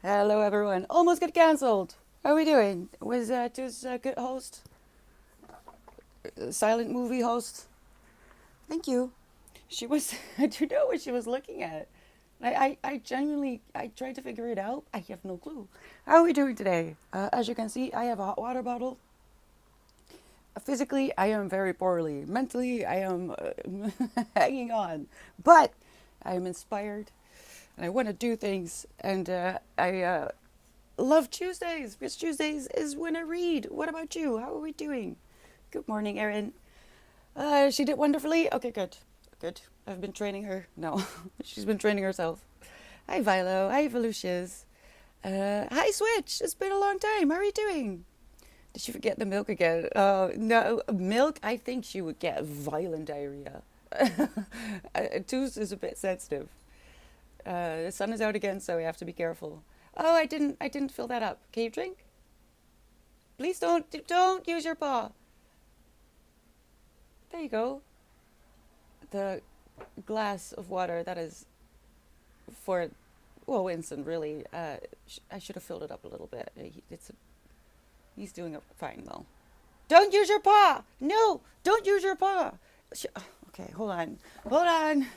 Hello, everyone. Almost got cancelled. How are we doing? Was Tu's a good host? Silent movie host? Thank you. She was. I don't know what she was looking at. I genuinely. I tried to figure it out. I have no clue. How are we doing today? As you can see, I have a hot water bottle. Physically, I am very poorly. Mentally, I am hanging on. But I am inspired and I want to do things. And I love Tuesdays because Tuesdays is when I read. What about you? How are we doing? Good morning, Erin. She did wonderfully. Okay, good. Good. I've been training her. No, she's been training herself. Hi, Vilo. Hi, Volucious. Hi, Switch. It's been a long time. How are you doing? Did she forget the milk again? No, milk. I think she would get violent diarrhea. Tooth is a bit sensitive. The sun is out again, so we have to be careful. Oh, I didn't fill that up. Can you drink? Please don't use your paw. There you go. The glass of water that is for, well, Winston, really. I should have filled it up a little bit. He's doing it fine, though. Don't use your paw! No! Don't use your paw! Okay, hold on. Hold on.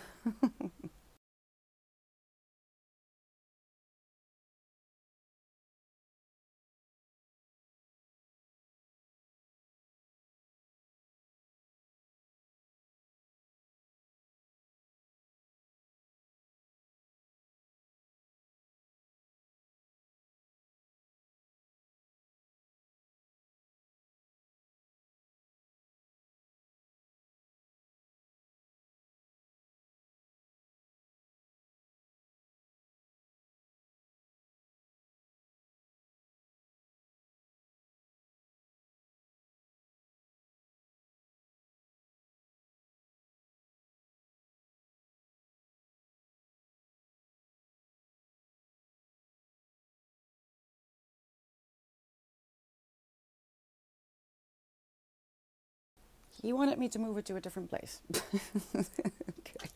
He wanted me to move it to a different place.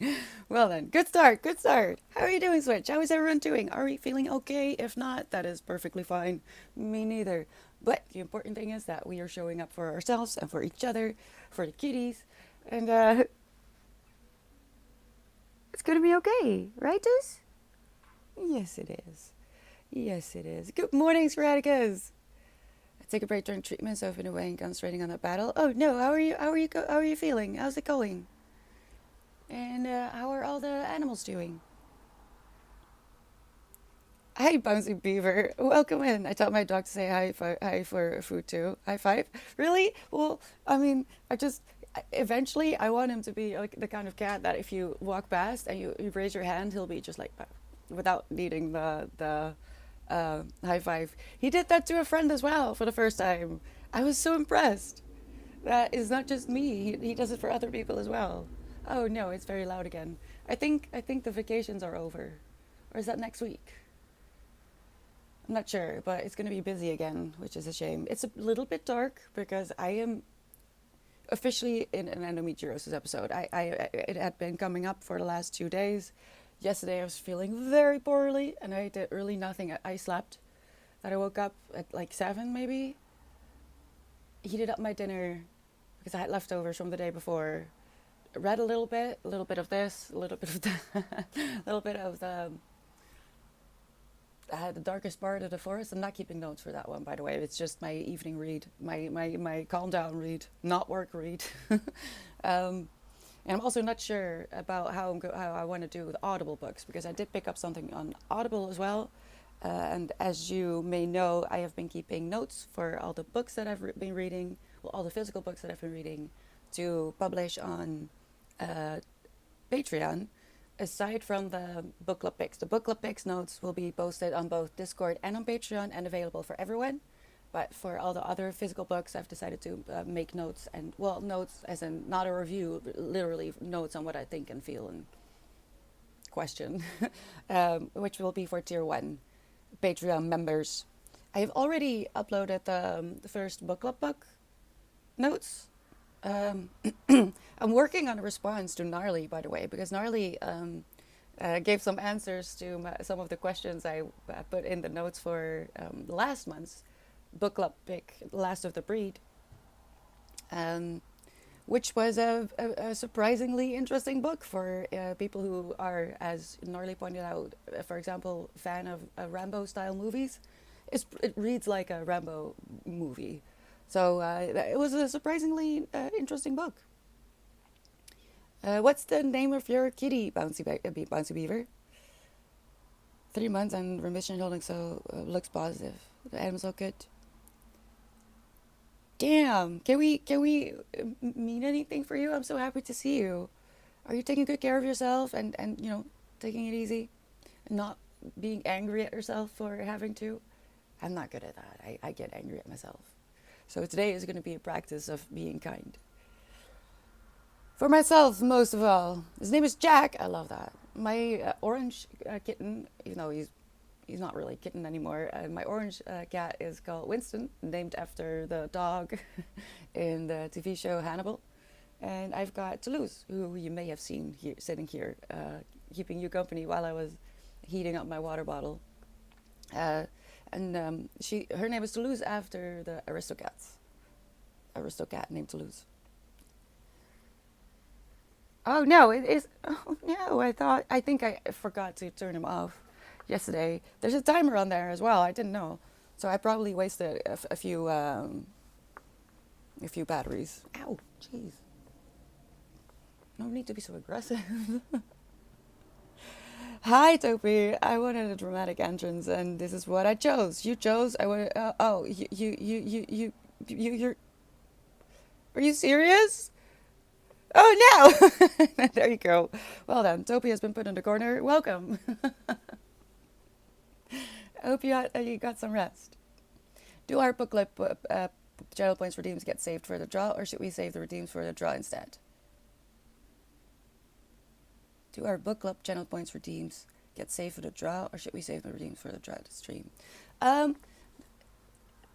Okay. Well then, good start, good start. How are you doing, Switch? How is everyone doing? Are we feeling okay? If not, that is perfectly fine. Me neither. But the important thing is that we are showing up for ourselves and for each other, for the kitties, and it's gonna be okay, right, Deuce? Yes, it is. Yes, it is. Good morning, Sporadicas. I take a break during treatment, so I've been away and concentrating on that battle. Oh no, how are you? How are you feeling? How's it going? And how are all the animals doing? Hi, Bouncy Beaver. Welcome in. I taught my dog to say hi for food too. High five. Really? Well, I mean, eventually I want him to be like the kind of cat that if you walk past and you raise your hand, he'll be just like that, without needing the high five. He did that to a friend as well for the first time. I was so impressed. That is not just me. He does it for other people as well. Oh no, it's very loud again. I think the vacations are over. Or is that next week? I'm not sure, but it's going to be busy again, which is a shame. It's a little bit dark because I am officially in an endometriosis episode. It had been coming up for the last 2 days. Yesterday I was feeling very poorly and I did really nothing. I slept. Then I woke up at like 7 maybe. Heated up my dinner because I had leftovers from the day before. Read a little bit of this, a little bit of that, a little bit of the darkest part of the forest. I'm not keeping notes for that one, by the way. It's just my evening read, my calm down read, not work read. um, and I'm also not sure about how I want to do with Audible books because I did pick up something on Audible as well. And as you may know, I have been keeping notes for all the books that I've been reading, well, all the physical books that I've been reading, to publish on uh, Patreon. Aside from the book club picks, the book club picks notes will be posted on both Discord and on Patreon and available for everyone. But for all the other physical books, I've decided to make notes and, well, notes as in not a review, literally notes on what I think and feel and question, which will be for tier one Patreon members. I have already uploaded the first book club book notes. Um, I'm working on a response to Gnarly, by the way, because Gnarly Gave some answers to some of the questions I put in the notes for last month's book club pick, Last of the Breed, um, which was a surprisingly interesting book for people who are, as Norley pointed out, for example, fan of Rambo style movies. It reads like a Rambo movie. So it was a surprisingly interesting book. What's the name of your kitty, Bouncy Beaver? 3 months and remission holding, so looks positive. The animal's all good. Damn, can we mean anything for you? I'm so happy to see you. Are you taking good care of yourself and taking it easy, and not being angry at yourself for having to? I'm not good at that. I get angry at myself. So today is going to be a practice of being kind. For myself, most of all. His name is Jack. I love that. My orange kitten, even though he's not really a kitten anymore. My orange cat is called Winston, named after the dog in the TV show Hannibal. And I've got Toulouse, who you may have seen here, sitting here, keeping you company while I was heating up my water bottle. And her name is Toulouse after the Aristocat named Toulouse. Oh no, it is. Oh no, I think I forgot to turn him off yesterday. There's a timer on there as well. I didn't know, so I probably wasted a few batteries. Ow, jeez. No need to be so aggressive. Hi, Topi. I wanted a dramatic entrance, and this is what I chose. You chose. I wanted. Oh, you're. Are you serious? Oh no! There you go. Well then, Topi has been put in the corner. Welcome. I hope you got some rest. Do our book club channel points redeems get saved for the draw, or should we save the redeems for the draw instead? Do our book club channel points redeems get saved for the draw, or should we save the redeems for the draw to stream?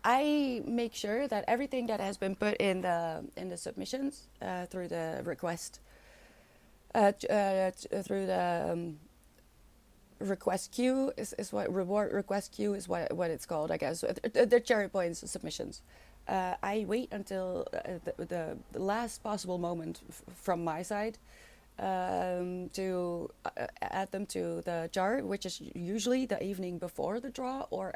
I make sure that everything that has been put in the submissions through the request through the request queue is what reward request queue is what it's called, I guess. The cherry points submissions. I wait until the last possible moment from my side to add them to the jar, which is usually the evening before the draw, or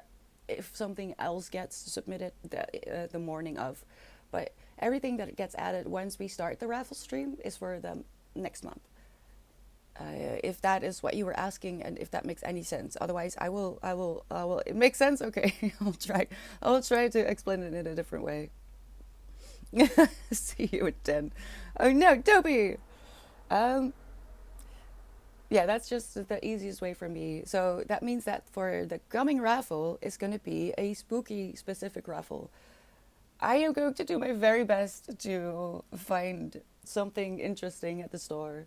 if something else gets submitted the morning of. But everything that gets added once we start the raffle stream is for the next month. If that is what you were asking, and if that makes any sense. Otherwise, I will. It makes sense. Okay, I'll try to explain it in a different way. See you at 10. Oh no, Toby. Yeah, that's just the easiest way for me. So that means that for the coming raffle, it's going to be a spooky specific raffle. I am going to do my very best to find something interesting at the store.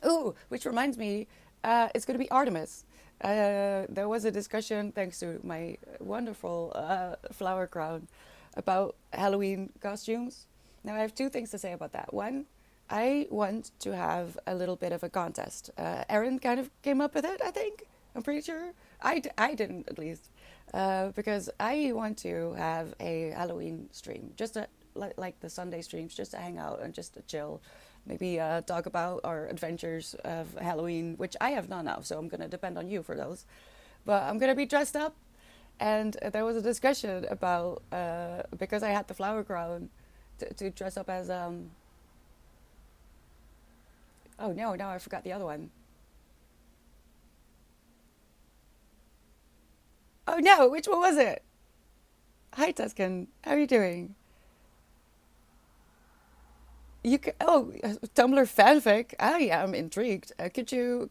Oh, which reminds me, it's going to be Artemis. There was a discussion, thanks to my wonderful flower crown, about Halloween costumes. Now, I have two things to say about that. One, I want to have a little bit of a contest. Erin kind of came up with it, I think. I'm pretty sure. I didn't, at least. Because I want to have a Halloween stream. Just like the Sunday streams, just to hang out and just to chill. Maybe talk about our adventures of Halloween, which I have none of, so I'm going to depend on you for those. But I'm going to be dressed up. And there was a discussion about, because I had the flower crown, to dress up as... Oh no, now I forgot the other one. Oh no, which one was it? Hi Tuscan, how are you doing? Tumblr fanfic. I am intrigued. Could you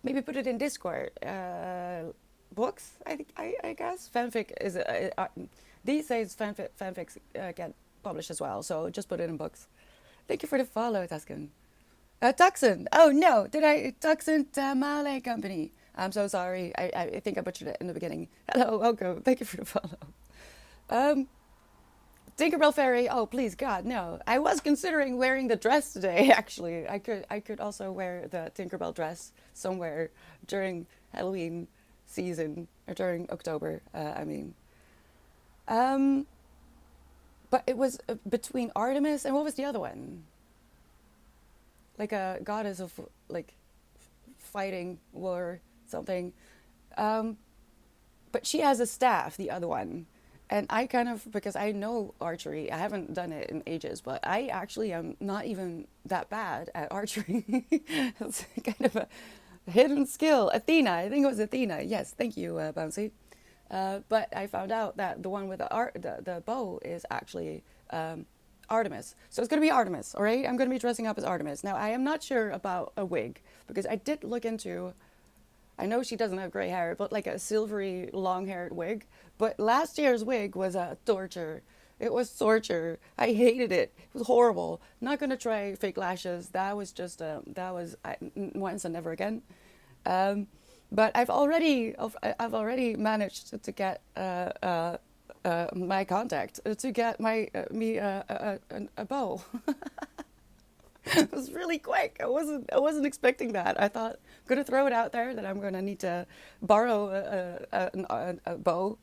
maybe put it in Discord? Books, I guess fanfic is these days fanfics get published as well. So just put it in books. Thank you for the follow, Tuscan. Tuxin. Oh no, did I Tuxin Tamale Company? I'm so sorry. I think I butchered it in the beginning. Hello, welcome. Thank you for the follow. Tinkerbell fairy. Oh, please, God, no. I was considering wearing the dress today. Actually, I could also wear the Tinkerbell dress somewhere during Halloween season or during October. I mean, um, but it was between Artemis and what was the other one? Like a goddess of like fighting war something. Um, but she has a staff, the other one. And I kind of, because I know archery, I haven't done it in ages, but I actually am not even that bad at archery. It's kind of a hidden skill. Athena, I think it was Athena. Yes, thank you, Bouncy. But I found out that the one with the bow is actually Artemis. So it's going to be Artemis, all right? I'm going to be dressing up as Artemis. Now, I am not sure about a wig because I did look into, I know she doesn't have gray hair, but like a silvery long haired wig. But last year's wig was a torture. It was torture. I hated it. It was horrible. Not going to try fake lashes. That was just, once and never again. Um, but I've already managed to get my contact to get my me a bow. It was really quick. I wasn't expecting that. I thought I'm gonna throw it out there that I'm gonna need to borrow a bow,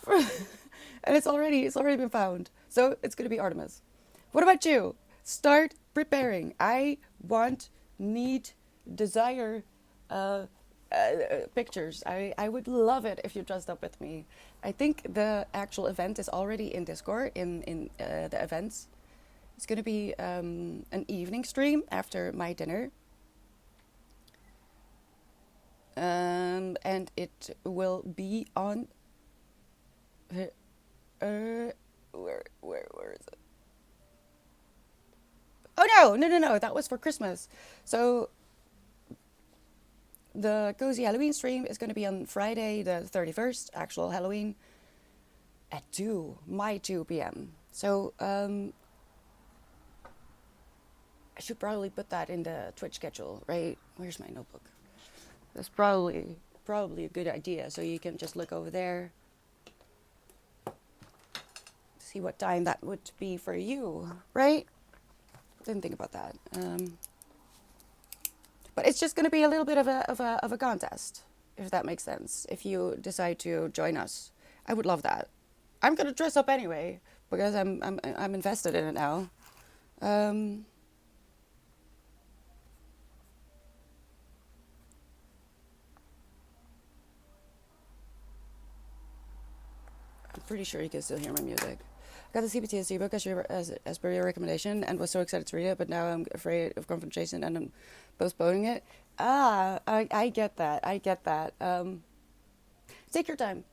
and it's already been found. So it's gonna be Artemis. What about you? Start preparing. I want, need, desire uh, pictures. I would love it if you dressed up with me. I think the actual event is already in Discord in the events. It's going to be an evening stream after my dinner. And it will be on. Where is it? Oh no, no, no, no! That was for Christmas. So the cozy Halloween stream is going to be on Friday the 31st, actual Halloween, at 2 p.m. So I should probably put that in the Twitch schedule, right? Where's my notebook? That's probably a good idea. So you can just look over there, see what time that would be for you, right? Didn't think about that. But it's just going to be a little bit of a contest, if that makes sense. If you decide to join us, I would love that. I'm going to dress up anyway because I'm invested in it now. Um, I'm pretty sure you can still hear my music. I got the CPTSD book as per your recommendation and was so excited to read it, but now I'm afraid of confrontation and I'm postponing it. I get that. I get that. Take your time.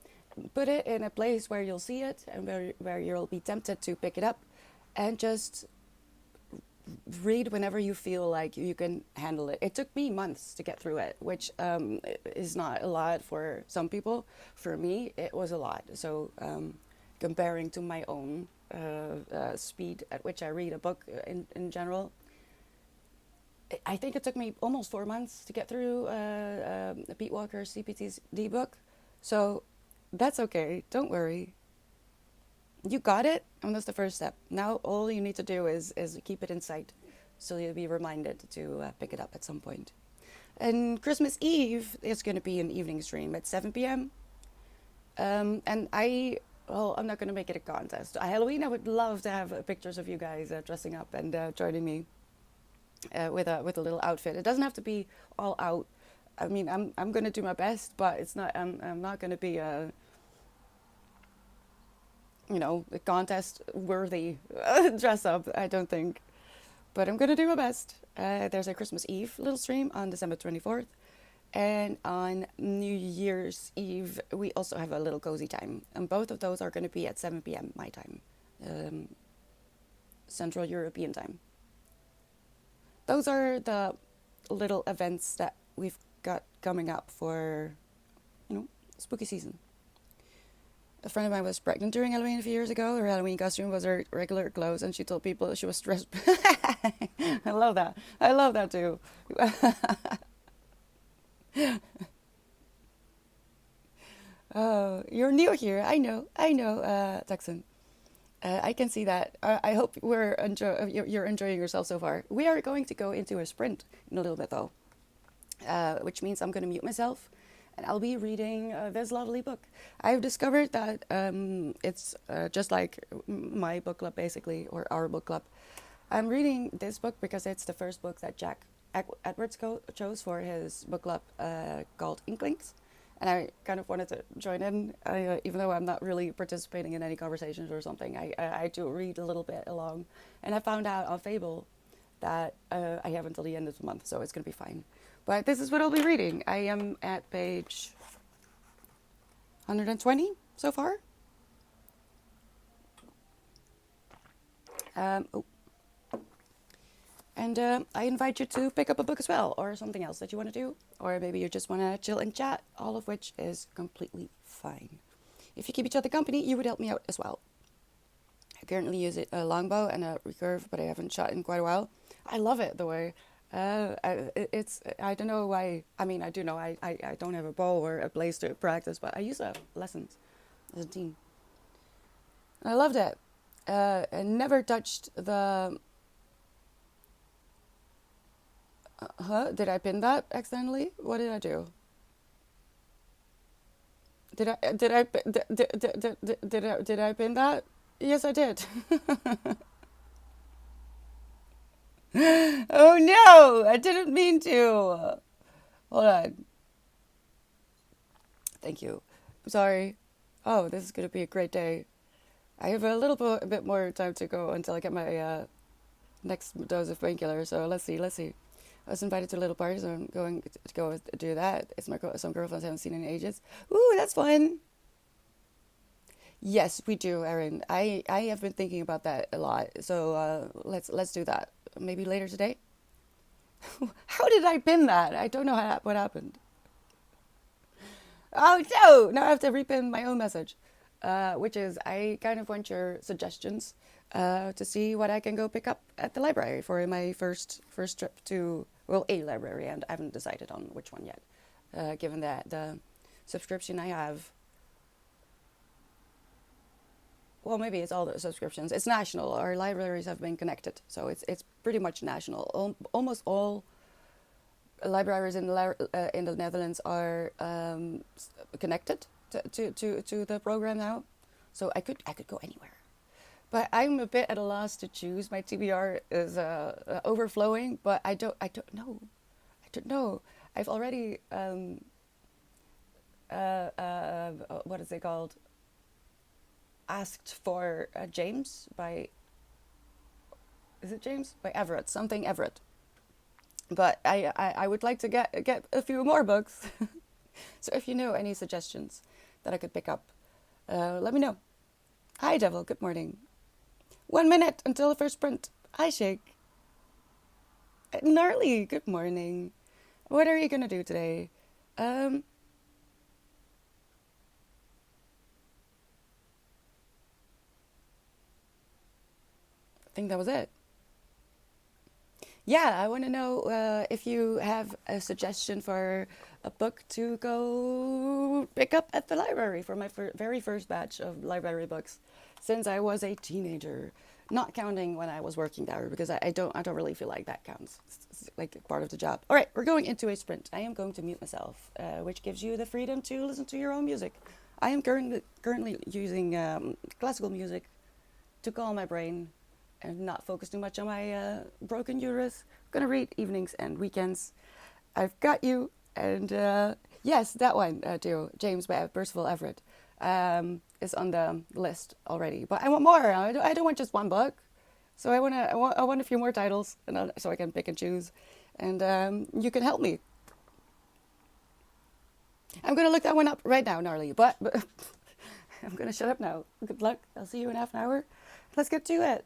Put it in a place where you'll see it and where you'll be tempted to pick it up and just read whenever you feel like you can handle it. It took me months to get through it, which is not a lot for some people. For me, it was a lot. So comparing to my own speed at which I read a book in general, I think it took me almost 4 months to get through Pete Walker's CPTSD book. So that's okay. Don't worry. You got it, and that's the first step. Now all you need to do is keep it in sight, so you'll be reminded to pick it up at some point. And Christmas Eve is going to be an evening stream at 7 p.m. And I'm not going to make it a contest. Halloween, I would love to have pictures of you guys dressing up and joining me with a little outfit. It doesn't have to be all out. I mean, I'm going to do my best, but it's not. I'm not going to be a contest worthy dress up, I don't think. But I'm going to do my best. There's a Christmas Eve little stream on December 24th. And on New Year's Eve, we also have a little cozy time. And both of those are going to be at 7 p.m. my time, Central European time. Those are the little events that we've got coming up for, spooky season. A friend of mine was pregnant during Halloween a few years ago. Her Halloween costume was her regular clothes, and she told people she was stressed. I love that. I love that too. Oh, you're new here. I know, Texan. I can see that. I hope you're enjoying yourself so far. We are going to go into a sprint in a little bit, though, which means I'm going to mute myself, and I'll be reading this lovely book. I've discovered that it's just like my book club, basically, or our book club. I'm reading this book because it's the first book that Jack Edwards chose for his book club called Inklings. And I kind of wanted to join in, even though I'm not really participating in any conversations or something. I do read a little bit along. And I found out on Fable that I have until the end of the month, so it's going to be fine. But this is what I'll be reading. I am at page 120 so far. Oh. And I invite you to pick up a book as well, or something else that you want to do. Or maybe you just want to chill and chat, all of which is completely fine. If you keep each other company, you would help me out as well. I currently use a longbow and a recurve, but I haven't shot in quite a while. I love it, the way. I don't know why. I mean, I do know I don't have a bow or a place to practice, but I used to have lessons as a teen. I loved it. I never touched the... Did I pin that accidentally? What did I do? Did I pin that? Yes, I did. Oh no! I didn't mean to. Hold on. Thank you. I'm sorry. Oh, this is gonna be a great day. I have a bit more time to go until I get my next dose of painkiller. So let's see. I was invited to a little party, so I'm going to go do that. It's some girlfriends I haven't seen in ages. Ooh, that's fun. Yes, we do, Erin. I have been thinking about that a lot. So let's do that. Maybe later today. How did I pin that? I don't know what happened. Oh no! Now I have to repin my own message, which is I kind of want your suggestions to see what I can go pick up at the library for my first trip to, well, a library, and I haven't decided on which one yet, given that the subscription I have, well, maybe it's all the subscriptions. It's national. Our libraries have been connected, so it's pretty much national. Almost all libraries in the Netherlands are connected to the program now, so I could go anywhere. But I'm a bit at a loss to choose. My TBR is overflowing, but I don't know. I don't know. I've already what is it called? Asked for James by, is it James by Everett, something Everett. But I would like to get a few more books. So if you know any suggestions that I could pick up, let me know. Hi Devil, good morning. 1 minute until the first print. Hi Shake. Gnarly, good morning. What are you gonna do today? I think that was it. Yeah, I want to know if you have a suggestion for a book to go pick up at the library for my very first batch of library books since I was a teenager, not counting when I was working there because I don't really feel like that counts. It's like part of the job. All right, we're going into a sprint. I am going to mute myself, which gives you the freedom to listen to your own music. I am currently using classical music to calm my brain and not focus too much on my broken uterus. I'm gonna read evenings and weekends. I've got you, and yes, that one too. James by Percival Everett is on the list already. But I want more. I don't want just one book. So I want a few more titles, and so I can pick and choose, and you can help me. I'm gonna look that one up right now, gnarly. But I'm gonna shut up now. Good luck. I'll see you in half an hour. Let's get to it.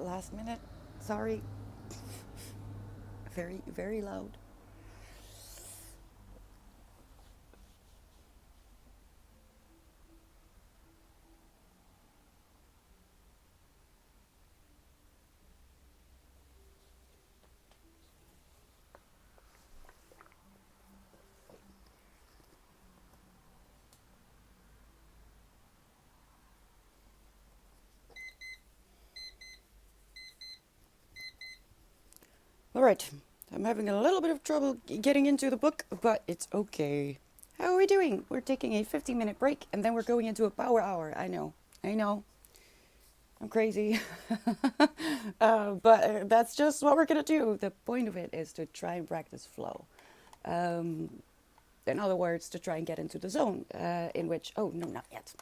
last minute. Sorry. Very, very loud. All right. I'm having a little bit of trouble getting into the book, but it's okay. How are we doing? We're taking a 15-minute break and then we're going into a power hour. I know. I know. I'm crazy. But that's just what we're going to do. The point of it is to try and practice flow. Um, in other words, to try and get into the zone in which, oh, no, not yet.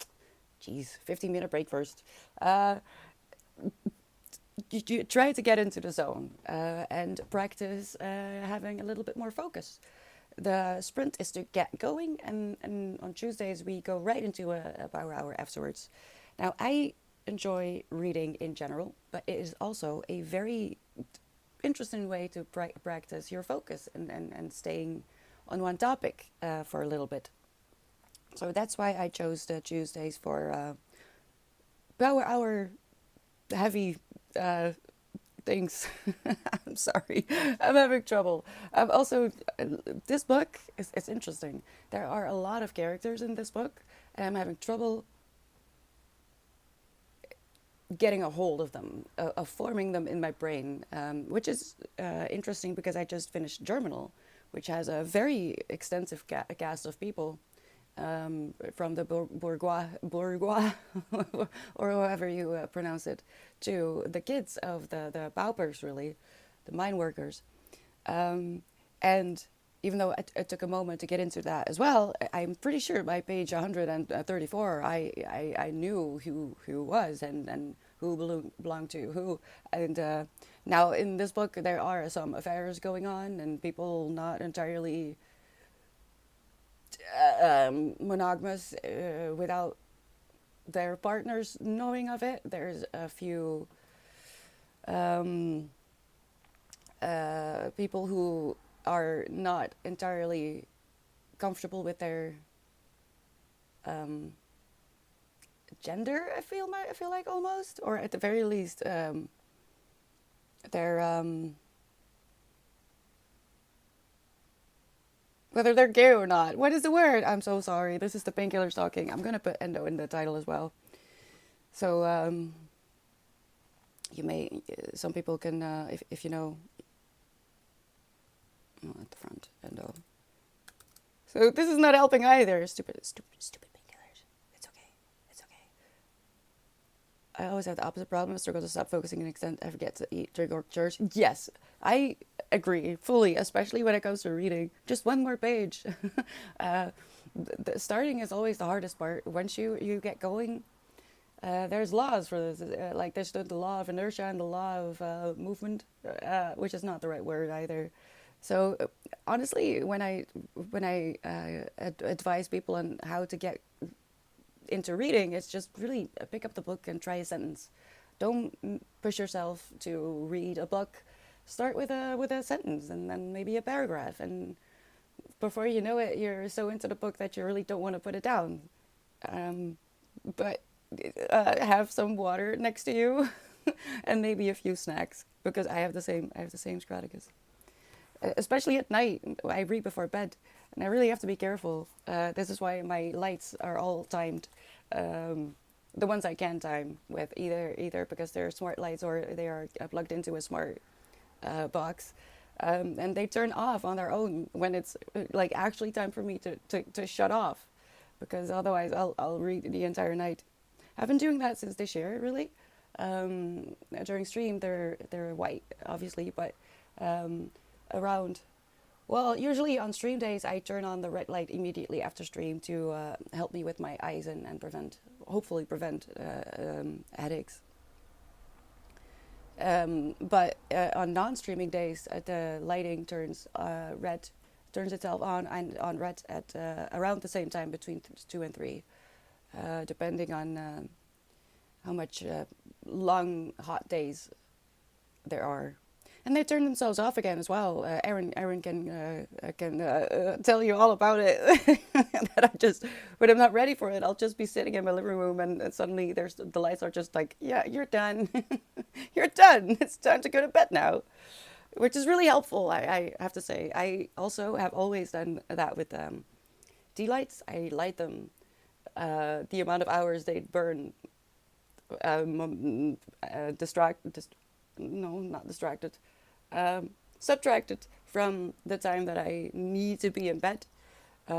Jeez, 15-minute break first. You try to get into the zone and practice having a little bit more focus. The sprint is to get going, and on Tuesdays we go right into a power hour afterwards. Now, I enjoy reading in general, but it is also a very interesting way to practice your focus and staying on one topic for a little bit. So that's why I chose the Tuesdays for power hour heavy things. I'm sorry. I'm having trouble. Also, this book is it's interesting. There are a lot of characters in this book, and I'm having trouble getting a hold of them, of forming them in my brain, which is interesting because I just finished Germinal, which has a very extensive cast of people from the bourgeois, or however you pronounce it, to the kids of the paupers, really, the mine workers. And even though it took a moment to get into that as well, I'm pretty sure by page 134, I knew who was and who belonged to who. And now in this book, there are some affairs going on and people not entirely monogamous without their partners knowing of it. There's a few people who are not entirely comfortable with their gender. I feel like almost, or at the very least, their whether they're gay or not. What is the word? I'm so sorry. This is the painkillers talking. I'm gonna put endo in the title as well. So you may, some people can, if you know, oh, at the front, endo. So this is not helping either. Stupid painkillers. It's okay. It's okay. I always have the opposite problem. I struggle to stop focusing and extent. I forget to eat, drink, or church. Yes, I agree fully, especially when it comes to reading. Just one more page. The starting is always the hardest part. Once you get going, there's laws for this. Like there's the law of inertia and the law of movement, which is not the right word either. So honestly, when I advise people on how to get into reading, it's just really pick up the book and try a sentence. Don't push yourself to read a book. Start with a sentence and then maybe a paragraph, and before you know it, you're so into the book that you really don't want to put it down. But have some water next to you, and maybe a few snacks, because I have the same strategies. Especially at night, I read before bed, and I really have to be careful. This is why my lights are all timed. The ones I can time with either because they're smart lights or they are plugged into a smart box, and they turn off on their own when it's like actually time for me to shut off, because otherwise I'll read the entire night. I've been doing that since this year, really. During stream, they're white, obviously, but around, well, usually on stream days, I turn on the red light immediately after stream to help me with my eyes and hopefully prevent headaches. But on non-streaming days, the lighting turns itself on red at around the same time between 2 and 3, depending on how much long hot days there are. And they turn themselves off again as well. Aaron can tell you all about it. That I just, when I'm not ready for it, I'll just be sitting in my living room, and suddenly there's the lights are just like, yeah, you're done, you're done. It's time to go to bed now, which is really helpful. I have to say, I also have always done that with tea lights. I light them. The amount of hours they burn, no, not distracted, subtracted from the time that I need to be in bed.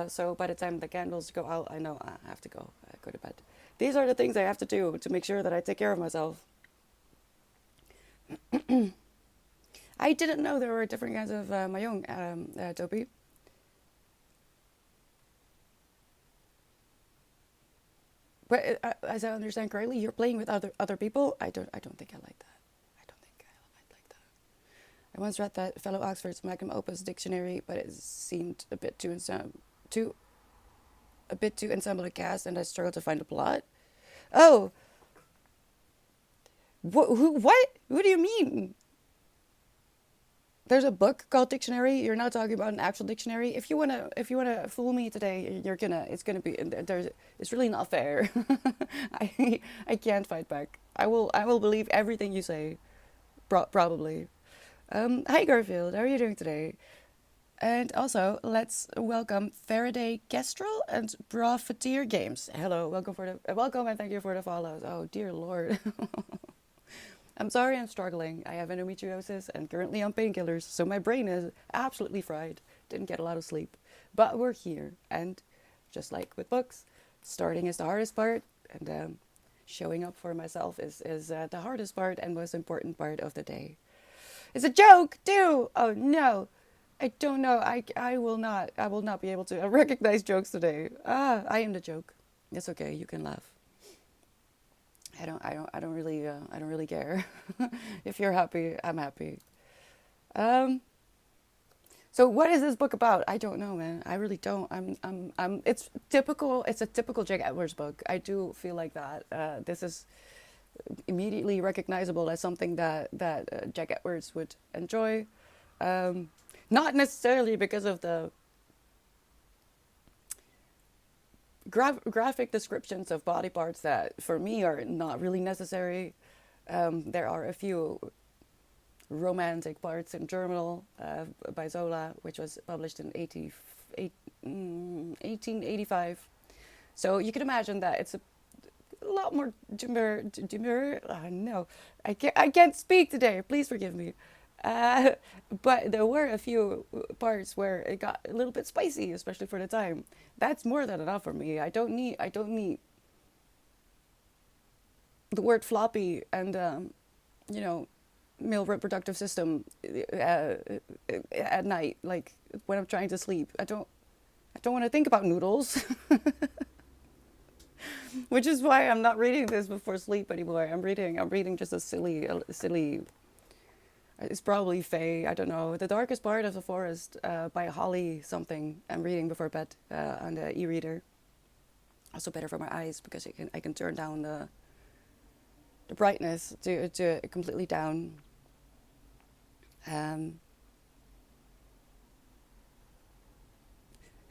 So by the time the candles go out, I know I have to go to bed. These are the things I have to do to make sure that I take care of myself. I didn't know there were different kinds of mahjong, Toby. But as I understand correctly, you're playing with other people. I don't think I like that. I don't think I like that. I once read that fellow Oxford's magnum opus dictionary, but it seemed too a bit too ensemble cast, and I struggled to find a plot. Oh, what? Who do you mean? There's a book called Dictionary. You're not talking about an actual dictionary. If you wanna fool me today, it's gonna be there's. It's really not fair. I can't fight back. I will believe everything you say. Probably. Hi Garfield, how are you doing today? And also, let's welcome Faraday Kestrel and Profiteer Games. Hello, welcome and thank you for the follows. Oh dear lord. I'm sorry I'm struggling. I have endometriosis and currently on painkillers, so my brain is absolutely fried. Didn't get a lot of sleep. But we're here, and just like with books, starting is the hardest part, and showing up for myself is the hardest part and most important part of the day. It's a joke, too! Oh no! I don't know. I will not be able to recognize jokes today. I am the joke. It's okay, you can laugh. I don't really care. If you're happy, I'm happy. Um, so what is this book about? I don't know, man. I really don't. It's typical. It's a typical Jack Edwards book. I do feel like that. This is immediately recognizable as something that Jack Edwards would enjoy. Um, Not necessarily because of the graphic descriptions of body parts that for me are not really necessary. There are a few romantic parts in Journal by Zola, which was published in 1885. So you can imagine that it's a lot more demure. No, I can't speak today. Please forgive me. Uh, but there were a few parts where it got a little bit spicy, especially for the time. That's more than enough for me. I don't need the word floppy and you know, male reproductive system at night, like when I'm trying to sleep. I don't want to think about noodles. Which is why I'm not reading this before sleep anymore. I'm reading just a silly. It's probably Faye. I don't know. The Darkest Part of the Forest by Holly something. I'm reading before bed on the e-reader. Also better for my eyes because I can turn down the brightness to completely down. Um,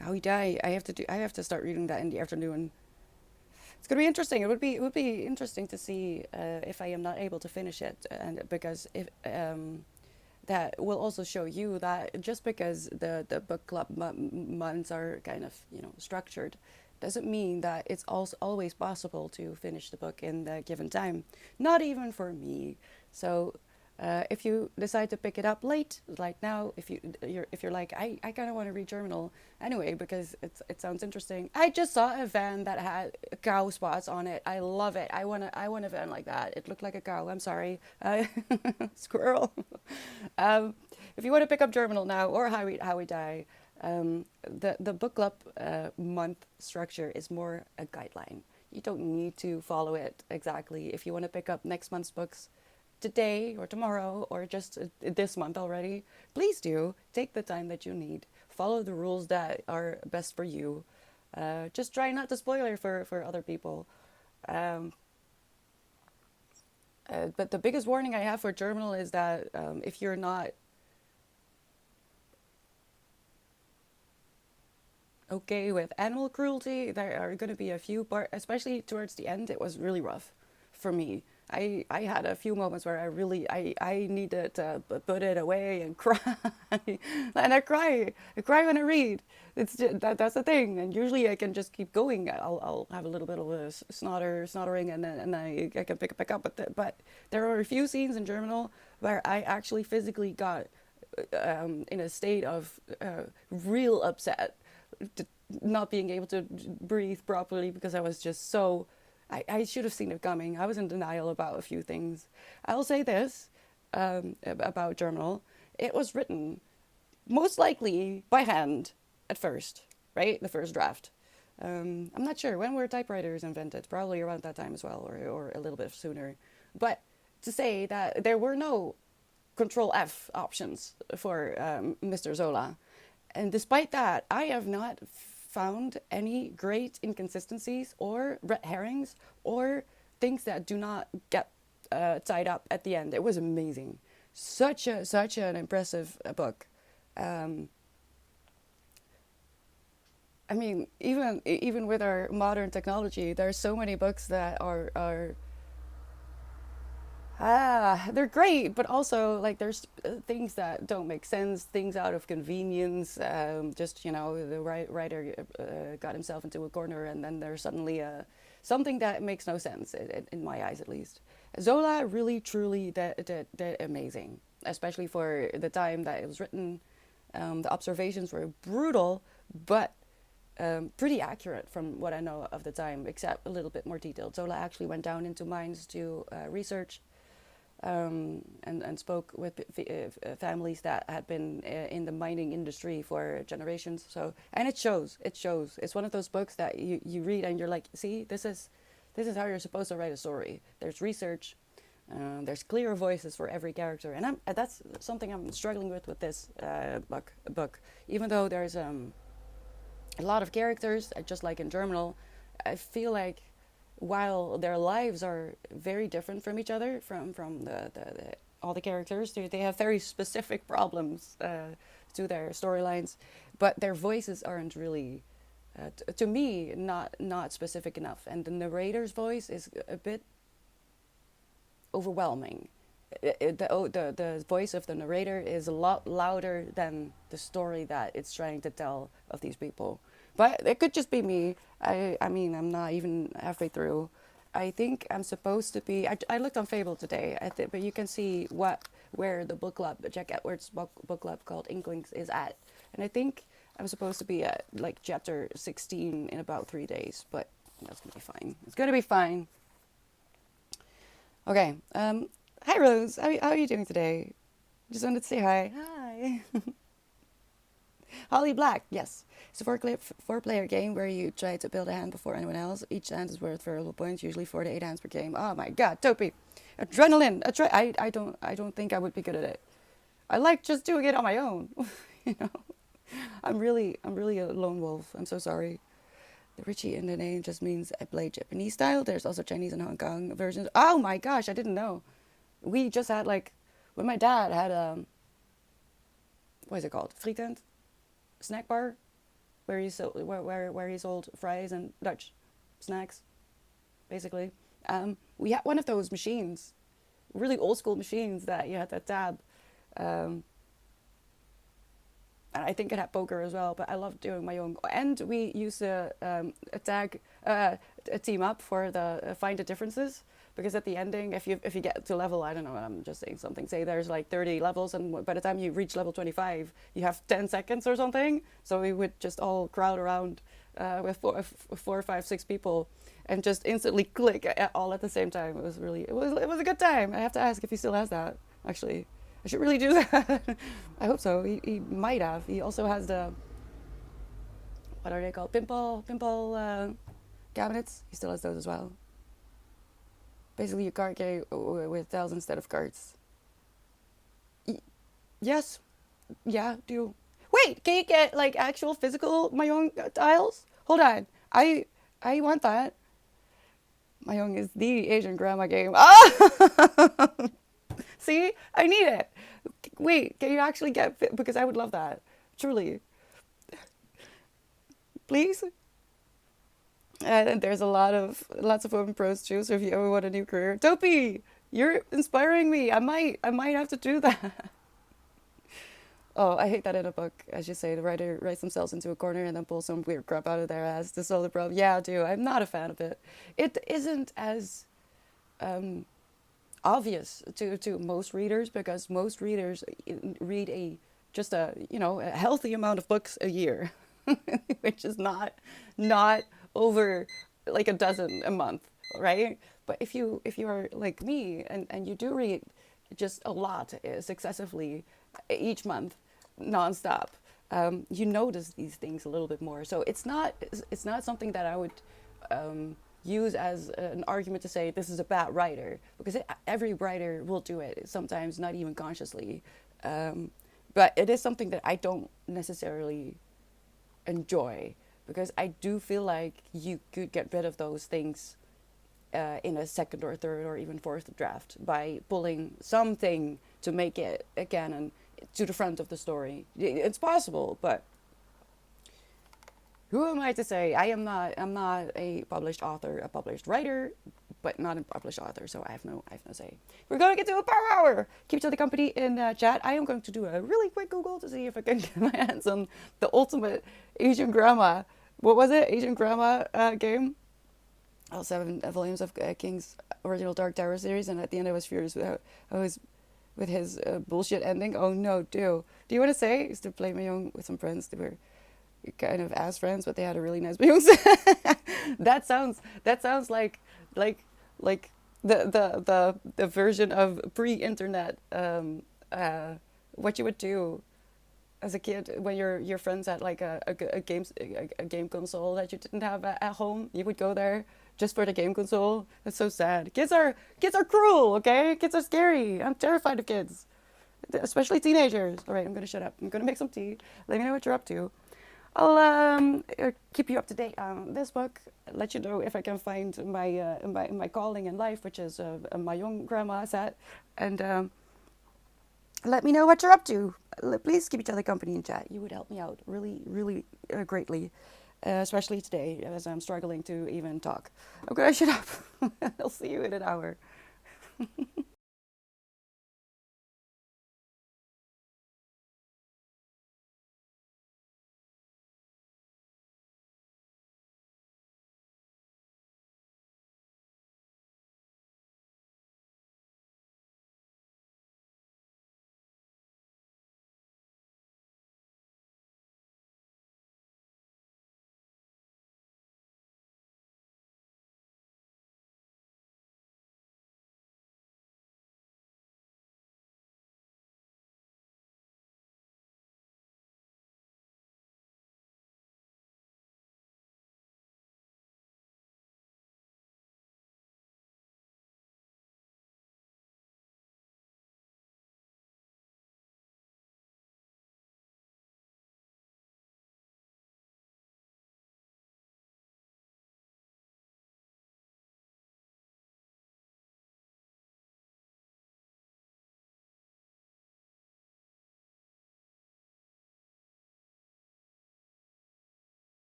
How we die. I have to start reading that in the afternoon. It's gonna be interesting. It would be interesting to see if I am not able to finish it, and because if that will also show you that just because the book club months are kind of structured, doesn't mean that it's also always possible to finish the book in the given time. Not even for me. So if you decide to pick it up late, like now, if you're like I kind of want to read journal anyway because it sounds interesting. I just saw a van that had cow spots on it. I love it. I want a van like that. It looked like a cow. I'm sorry, squirrel. um, if you want to pick up journal now or how we die, the book club month structure is more a guideline. You don't need to follow it exactly. If you want to pick up next month's books today or tomorrow or just this month already, please do take the time that you need. Follow the rules that are best for you. Just try not to spoiler for other people. Um, But the biggest warning I have for Germinal is that if you're not okay with animal cruelty, there are going to be a few parts, especially towards the end, it was really rough for me. I had a few moments where I needed to put it away and cry. And I cry when I read. That's the thing. And usually I can just keep going. I'll have a little bit of a snottering, and then I can pick it back up. But there are a few scenes in Germinal where I actually physically got in a state of real upset, not being able to breathe properly because I was just so. I should have seen it coming. I was in denial about a few things. I'll say this about Germinal. It was written most likely by hand at first, right? The first draft. I'm not sure when were typewriters invented. Probably around that time as well, or a little bit sooner. But to say that there were no Control F options for Mr. Zola, and despite that, I have not found any great inconsistencies or red herrings or things that do not get tied up at the end. It was amazing. Such an impressive book. I mean, even with our modern technology, there are so many books that are they're great, but also like there's things that don't make sense, things out of convenience. Just the writer got himself into a corner, and then there's suddenly something that makes no sense in my eyes, at least. Zola really, truly did amazing, especially for the time that it was written. The observations were brutal, but pretty accurate from what I know of the time, except a little bit more detailed. Zola actually went down into mines to research and spoke with families that had been in the mining industry for generations. So, and it shows. It shows. It's one of those books that you read and you're like, see, this is how you're supposed to write a story. There's research. There's clear voices for every character, and that's something I'm struggling with this book. Even though there's a lot of characters, just like in Germinal, I feel like while their lives are very different from each other, from the all the characters, they have very specific problems to their storylines, but their voices aren't really, to me, not specific enough. And the narrator's voice is a bit overwhelming. The voice of the narrator is a lot louder than the story that it's trying to tell of these people. But it could just be me. I mean, I'm not even halfway through. I think I'm supposed to be. I looked on Fable today, but you can see where the book club, Jack Edwards' book club called Inklings, is at. And I think I'm supposed to be at like chapter 16 in about 3 days. But that's gonna be fine. It's gonna be fine. Okay. Hi Rose. How are you doing today? Just wanted to say hi. Hi. Holly Black, yes. It's a four-player game where you try to build a hand before anyone else. Each hand is worth variable points, usually 4 to 8 hands per game. Oh my god, Topi. Adrenaline. I don't think I would be good at it. I like just doing it on my own. you know. I'm really a lone wolf. I'm so sorry. The Richie in the name just means I play Japanese style. There's also Chinese and Hong Kong versions. Oh my gosh, I didn't know. We just had when my dad had what is it called? Frietend? Snack bar, where he sold fries and Dutch snacks, basically. We had one of those machines, really old school machines that you had that tab. And I think it had poker as well, but I love doing my own. And we used to a team up for the find the differences. Because at the ending, if you get to level, I don't know, I'm just saying something, say there's like 30 levels, and by the time you reach level 25, you have 10 seconds or something. So we would just all crowd around with four, five, six people, and just instantly click all at the same time. It was a good time. I have to ask if he still has that. Actually, I should really do that. I hope so. He might have. He also has the, what are they called? Pinball cabinets. He still has those as well. Basically, a card game with tiles instead of cards. Yes. Yeah, do. Wait, can you get like actual physical Mahjong tiles? Hold on. I want that. Mahjong is the Asian grandma game. Ah! See, I need it. Wait, can you actually get fit? Because I would love that. Truly. Please. And there's lots of open pros too. So if you ever want a new career, Dopey, you're inspiring me. I might have to do that. Oh, I hate that in a book, as you say, the writer writes themselves into a corner and then pulls some weird crap out of their ass to solve the problem. Yeah, I do. I'm not a fan of it. It isn't as um, obvious to most readers because most readers read a healthy amount of books a year, which is not over like a dozen a month, right? But if you are like me and you do read just a lot successively each month, nonstop, you notice these things a little bit more. So it's not something that I would use as an argument to say this is a bad writer because every writer will do it sometimes, not even consciously. Um, but it is something that I don't necessarily enjoy because I do feel like you could get rid of those things in a second or third or even fourth draft by pulling something to make it a canon to the front of the story. It's possible, but who am I to say? I'm not a published author, a published writer, but not a published author, so I have no say. We're going to get to a power hour. Keep each other company in chat. I am going to do a really quick Google to see if I can get my hands on the ultimate Asian grandma. What was it? Asian grandma game. All 7 volumes of King's original Dark Tower series, and at the end I was furious with how I was with his bullshit ending. Oh no, do you want to say? I used to play Mahjong with some friends. They were kind of ass friends, but they had a really nice Mahjong. That sounds like the version of pre-internet what you would do as a kid when your friends had like a game console that you didn't have at home. You would go there just for the game console. That's so sad. Kids are cruel. Okay, kids are scary. I'm terrified of kids, especially teenagers. All right, I'm gonna shut up. I'm gonna make some tea. Let me know what you're up to. I'll keep you up to date on this book. Let you know if I can find my calling in life, which is my young grandma set, and let me know what you're up to. Please keep each other company in chat. You would help me out really, really greatly, especially today as I'm struggling to even talk. I'm gonna shut up. I'll see you in an hour.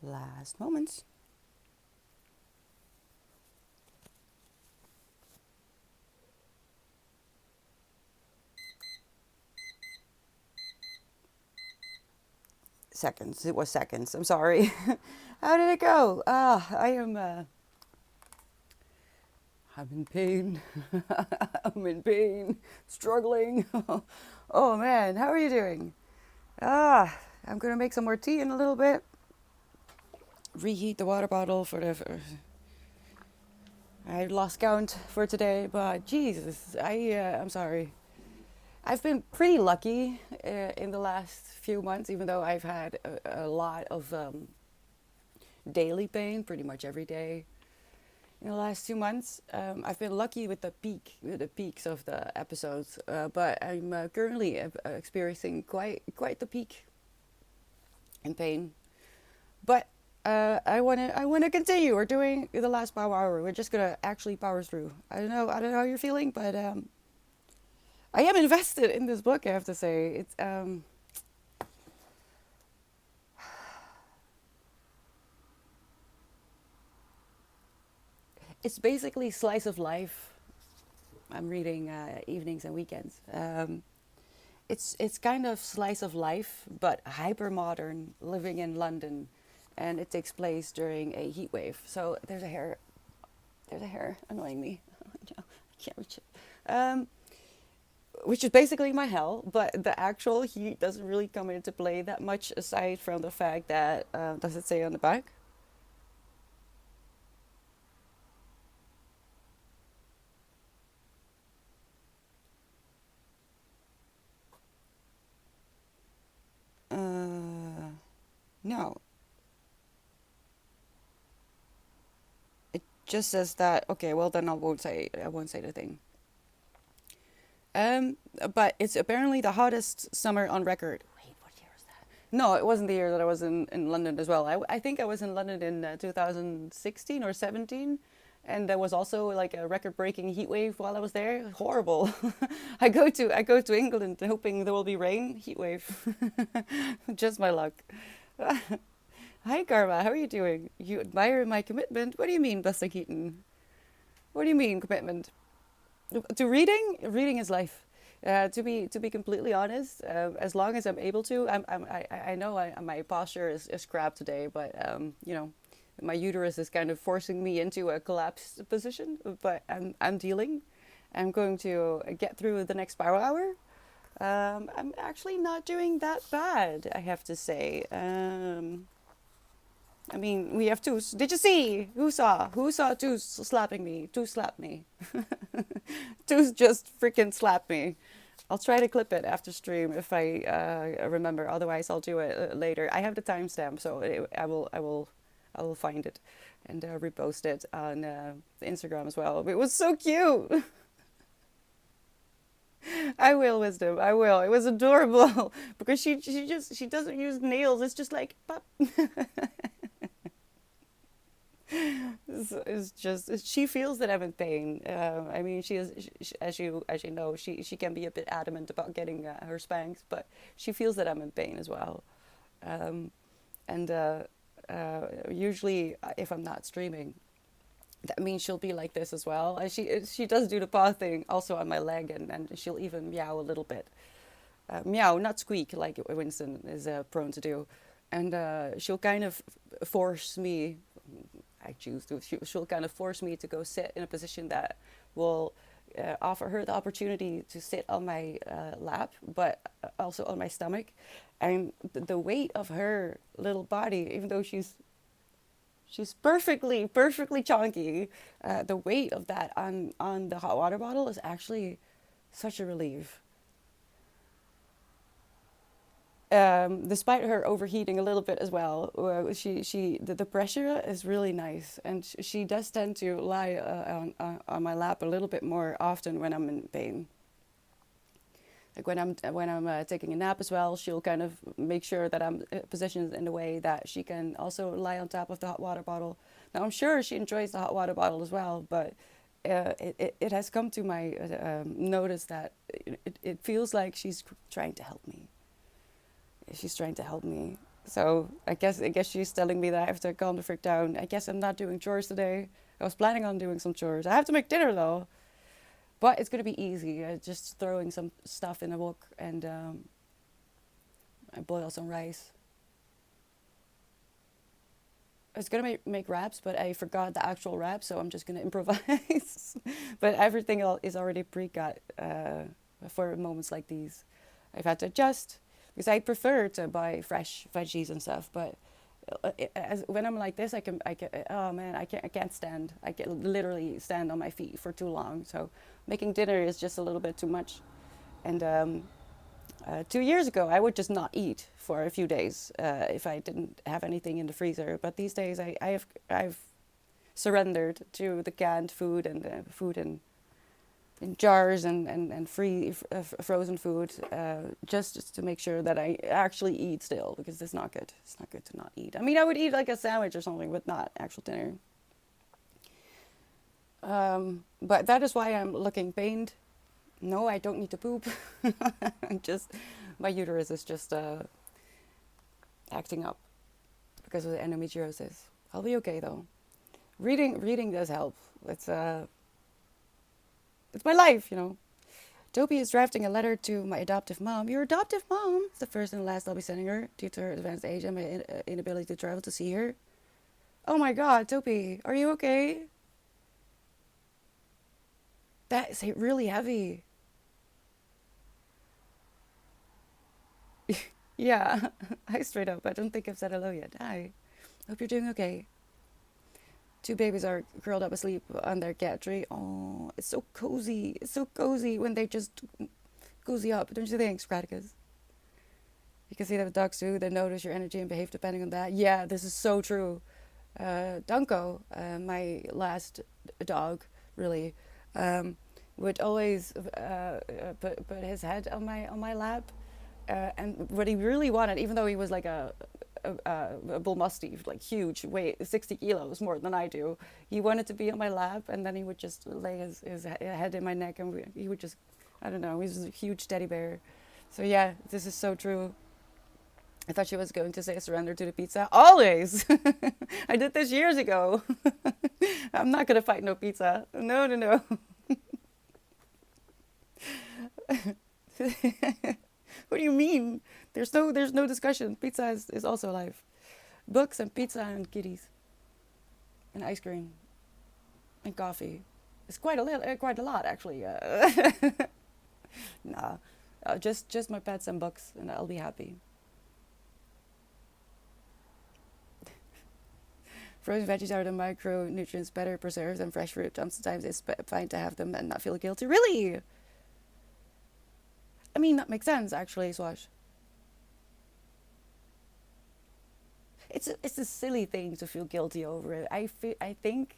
Last moments. Seconds. It was seconds. I'm sorry. How did it go? I'm in pain. I'm in pain. Struggling. Oh man, how are you doing? I'm gonna make some more tea in a little bit. Reheat the water bottle for the. I lost count for today, but Jesus, I'm sorry. I've been pretty lucky in the last few months, even though I've had a lot of daily pain pretty much every day in the last 2 months. I've been lucky with the peaks of the episodes, but I'm currently experiencing quite the peak in pain. But I wanna continue. We're doing the last power hour. We're just gonna actually power through. I don't know how you're feeling, but I am invested in this book. I have to say it's basically slice of life. I'm reading evenings and weekends. It's kind of slice of life, but hyper modern, living in London, and it takes place during a heat wave. So there's a hair annoying me. No, I can't reach it. Which is basically my hell, but the actual heat doesn't really come into play that much aside from the fact that, does it say on the back? No, it just says that. Okay, well then I won't say the thing. Um, but it's apparently the hottest summer on record. Wait, what year is that? No, it wasn't the year that I was in London as well. I think I was in London in 2016 or 17. And there was also like a record-breaking heat wave while I was there. Horrible. I go to England hoping there will be rain. Heat wave. Just my luck. Hi, Karma. How are you doing? You admire my commitment? What do you mean, Buster Keaton? What do you mean, commitment? To reading? Reading is life. To be completely honest, as long as I'm able to, I know my posture is crap today, but my uterus is kind of forcing me into a collapsed position. But I'm dealing. I'm going to get through the next power hour. I'm actually not doing that bad, I have to say. I mean, we have Toos. Did you see? Who saw? Who saw Toos slapping me? Toos slapped me. Toos just freaking slapped me. I'll try to clip it after stream if I remember. Otherwise, I'll do it later. I have the timestamp, so I will find it and repost it on Instagram as well. It was so cute. I will, wisdom. I will. It was adorable because she doesn't use nails. It's just like pop. It's just she feels that I'm in pain. I mean, she is as you know, she can be a bit adamant about getting her spanks, but she feels that I'm in pain as well. Um, and Usually, if I'm not streaming, that means she'll be like this as well. And she does do the paw thing also on my leg, and she'll even meow a little bit. Meow, not squeak like Winston is prone to do. And she'll kind of force me. I choose to. She'll kind of force me to go sit in a position that will offer her the opportunity to sit on my lap, but also on my stomach. And the weight of her little body, even though she's perfectly chunky, the weight of that on the hot water bottle is actually such a relief. Despite her overheating a little bit as well, the pressure is really nice, and she does tend to lie on my lap a little bit more often when I'm in pain. Like when I'm taking a nap as well, she'll kind of make sure that I'm positioned in a way that she can also lie on top of the hot water bottle. Now I'm sure she enjoys the hot water bottle as well, but it has come to my notice that it feels like she's trying to help me. She's trying to help me. So I guess she's telling me that I have to calm the frick down. I guess I'm not doing chores today. I was planning on doing some chores. I have to make dinner though, but it's gonna be easy. Just throwing some stuff in a wok and I boil some rice. I was gonna make wraps, but I forgot the actual wrap, so I'm just gonna improvise. But everything is already pre-cut for moments like these. I've had to adjust because I prefer to buy fresh veggies and stuff. But when I'm like this, I can. Oh man, I can't stand. I can literally stand on my feet for too long. So making dinner is just a little bit too much. And 2 years ago, I would just not eat for a few days if I didn't have anything in the freezer. But these days, I've surrendered to the canned food and food in jars and frozen food, just to make sure that I actually eat still, because it's not good. It's not good to not eat. I mean, I would eat like a sandwich or something, but not actual dinner. But that is why I'm looking pained. No, I don't need to poop. Just my uterus is just acting up because of the endometriosis. I'll be okay though. Reading does help. It's my life, you know. Toby is drafting a letter to my adoptive mom. Your adoptive mom is the first and last I'll be sending her due to her advanced age and my inability to travel to see her. Oh my God, Toby, are you okay? That is really heavy. Yeah, I straight up. I don't think I've said hello yet. Hi. Hope you're doing okay. Two babies are curled up asleep on their cat tree. Oh, it's so cozy. It's so cozy when they just cozy up, don't you think, Spraticus? You can see that with dogs too. They notice your energy and behave depending on that. Yeah, this is so true. Danko, my last dog, really, would always put his head on my lap. And what he really wanted, even though he was like a bull mastiff, like huge, weight 60 kilos more than I do, he wanted to be on my lap, and then he would just lay his head in my neck, and he would just, I don't know, he's a huge teddy bear. So yeah, this is so true. I thought she was going to say surrender to the pizza. Always! I did this years ago. I'm not gonna fight no pizza. No, no, no. What do you mean? There's no discussion. Pizza is also life. Books and pizza and kitties and ice cream and coffee. It's quite a lot actually. Nah, just my pets and books, and I'll be happy. Frozen veggies are the micronutrients better preserved than fresh fruit. Sometimes it's fine to have them and not feel guilty. Really? I mean, that makes sense actually, Swash. It's a silly thing to feel guilty over it. I think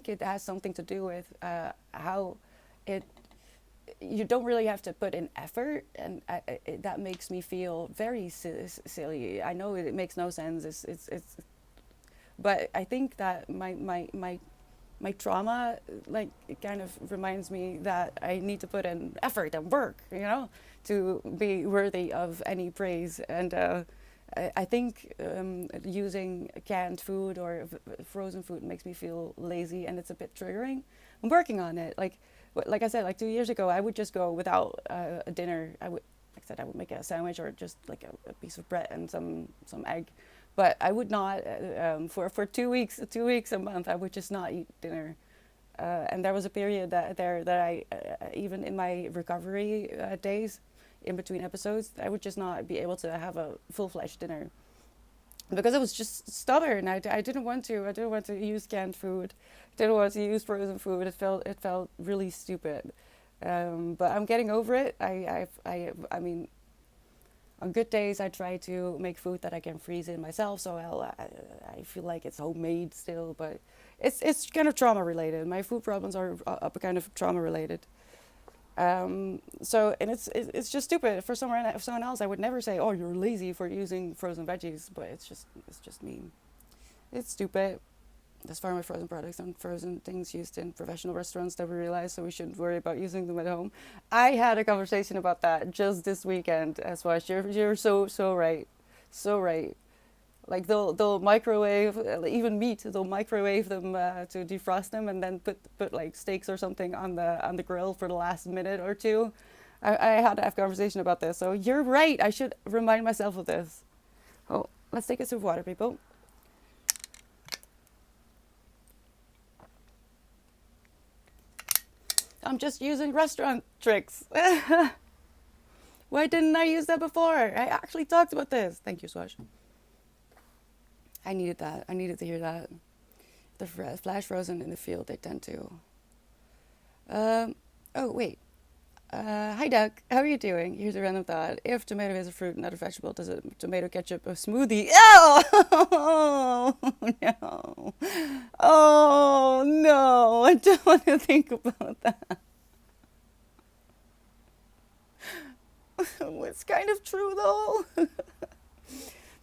it has something to do with how it you don't really have to put in effort, and that makes me feel very silly. I know it makes no sense. It's but I think that my trauma, like, it kind of reminds me that I need to put in effort and work, to be worthy of any praise. And I think using canned food or frozen food makes me feel lazy, and it's a bit triggering. I'm working on it. Like I said, like 2 years ago, I would just go without a dinner. Like I said, I would make a sandwich or just like a piece of bread and some egg. But I would not for 2 weeks a month. I would just not eat dinner. And there was a period that I even in my recovery days, in between episodes, I would just not be able to have a full-fledged dinner because I was just stubborn. I didn't want to. I didn't want to use canned food. I didn't want to use frozen food. It felt really stupid. But I'm getting over it. I mean, on good days, I try to make food that I can freeze in myself, so I feel like it's homemade still. But it's kind of trauma related. My food problems are kind of trauma related. So, and it's just stupid. For someone else, I would never say, "Oh, you're lazy for using frozen veggies," but it's just mean. It's stupid. There's far more frozen products and frozen things used in professional restaurants that we realize, so we shouldn't worry about using them at home. I had a conversation about that just this weekend as well. You're so right. So right. Like they'll microwave even meat. They'll microwave them to defrost them, and then put like steaks or something on the grill for the last minute or two. I had to have a conversation about this. So you're right. I should remind myself of this. Oh, let's take a sip of water, people. I'm just using restaurant tricks. Why didn't I use that before? I actually talked about this. Thank you, Swash. I needed that. I needed to hear that. The flash frozen in the field, they tend to. Oh, wait. Hi, Doug. How are you doing? Here's a random thought. If tomato is a fruit, not a vegetable, does a tomato ketchup a smoothie? Oh, no. Oh, no. I don't want to think about that. It's kind of true, though.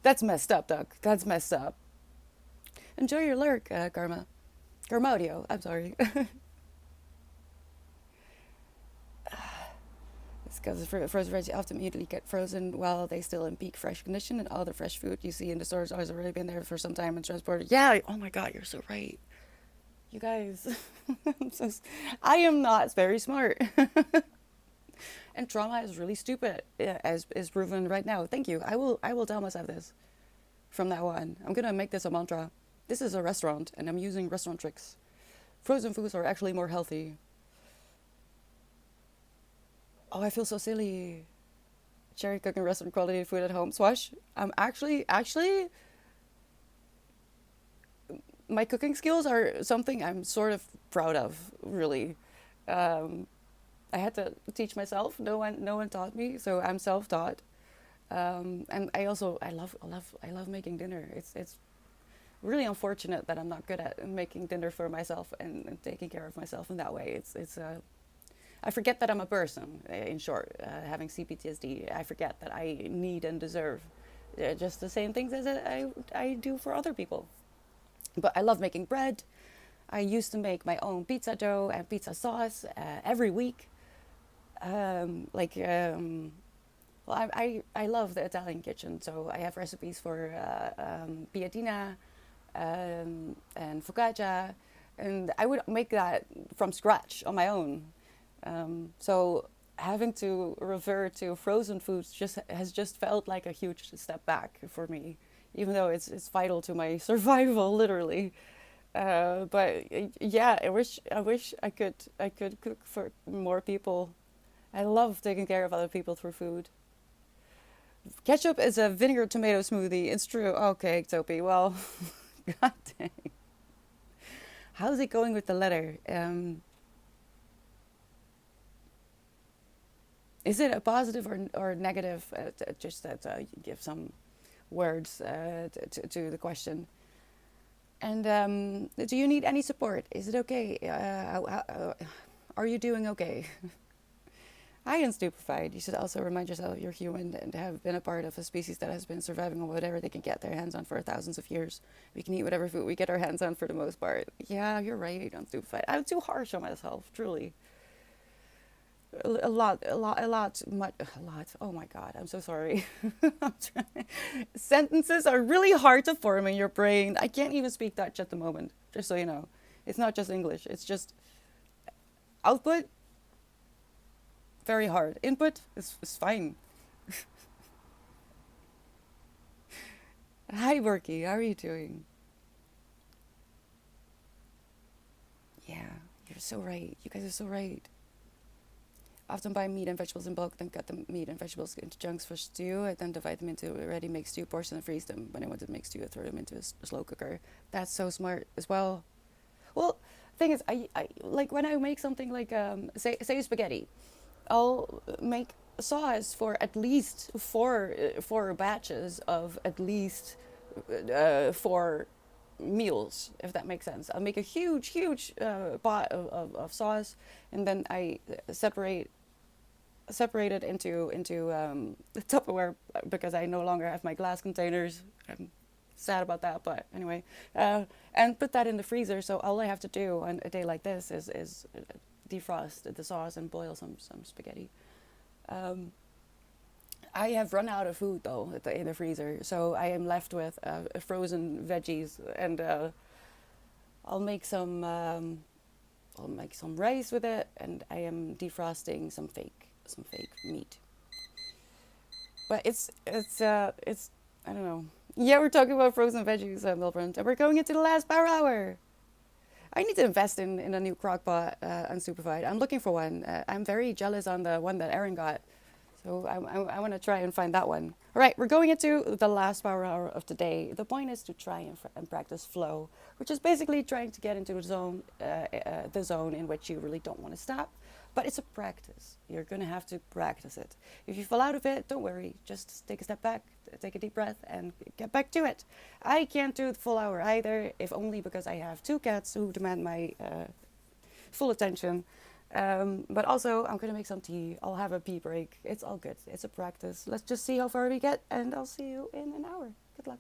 That's messed up, Doug. That's messed up. Enjoy your lurk, Karma. Garmaudio, I'm sorry. It's because the frozen veggies often immediately get frozen while they still in peak fresh condition, and all the fresh food you see in the stores has already been there for some time and transported. Yeah, oh my god, you're so right. You guys, I am not very smart. And trauma is really stupid, as is proven right now. Thank you. I will tell myself this from now on. I'm gonna make this a mantra. This is a restaurant, and I'm using restaurant tricks. Frozen foods are actually more healthy. Oh, I feel so silly. Cherry cooking restaurant quality food at home. Swash. I'm actually, my cooking skills are something I'm sort of proud of. Really, um, I had to teach myself. No one taught me, so I'm self-taught. And I love making dinner. It's really unfortunate that I'm not good at making dinner for myself and taking care of myself in that way. It's I forget that I'm a person. In short, having CPTSD, I forget that I need and deserve just the same things as I do for other people. But I love making bread. I used to make my own pizza dough and pizza sauce every week. Like well, I love the Italian kitchen, so I have recipes for piadina and focaccia, and I would make that from scratch on my own. So having to revert to frozen foods just felt like a huge step back for me, even though it's vital to my survival, literally. But yeah, I wish I could cook for more people. I love taking care of other people through food. Ketchup is a vinegar tomato smoothie. It's true. Okay, Topi. Well, god dang. How's it going with the letter? Is it a positive or negative? Just that give some words to the question. And do you need any support? Is it okay? Are you doing okay? I am stupefied. You should also remind yourself you're human and have been a part of a species that has been surviving on whatever they can get their hands on for thousands of years. We can eat whatever food we get our hands on for the most part. Yeah, you're right. I'm stupefied. I'm too harsh on myself, truly. A lot. Oh my god, I'm so sorry. I'm trying. Sentences are really hard to form in your brain. I can't even speak Dutch at the moment, just so you know. It's not just English, it's just output, very hard. Input is fine. Hi, Berkey, how are you doing? Yeah, you're so right. You guys are so right. Often buy meat and vegetables in bulk, then cut the meat and vegetables into chunks for stew, and then divide them into a ready-made stew portion and freeze them. When I want to make stew, I throw them into a slow cooker. That's so smart as well. Well, thing is, I like when I make something like say spaghetti, I'll make sauce for at least four batches of at least four meals, if that makes sense. I'll make a huge pot of sauce, and then I separate it into the Tupperware because I no longer have my glass containers. I'm sad about that, but anyway, and put that in the freezer. So all I have to do on a day like this is defrost the sauce and boil some spaghetti. Um, I have run out of food though in the freezer, so I am left with frozen veggies, and I'll make some. I'll make some rice with it, and I am defrosting some fake meat. But it's I don't know. Yeah, we're talking about frozen veggies, Milbrand, and we're going into the last power hour. I need to invest in a new crockpot unsupervised. I'm looking for one. I'm very jealous on the one that Aaron got. So I want to try and find that one. All right, we're going into the last power hour of the day. The point is to try and practice flow, which is basically trying to get into the zone in which you really don't want to stop. But it's a practice. You're going to have to practice it. If you fall out of it, don't worry. Just take a step back, take a deep breath, and get back to it. I can't do the full hour either, if only because I have two cats who demand my full attention. But also, I'm going to make some tea. I'll have a pee break. It's all good. It's a practice. Let's just see how far we get, and I'll see you in an hour. Good luck.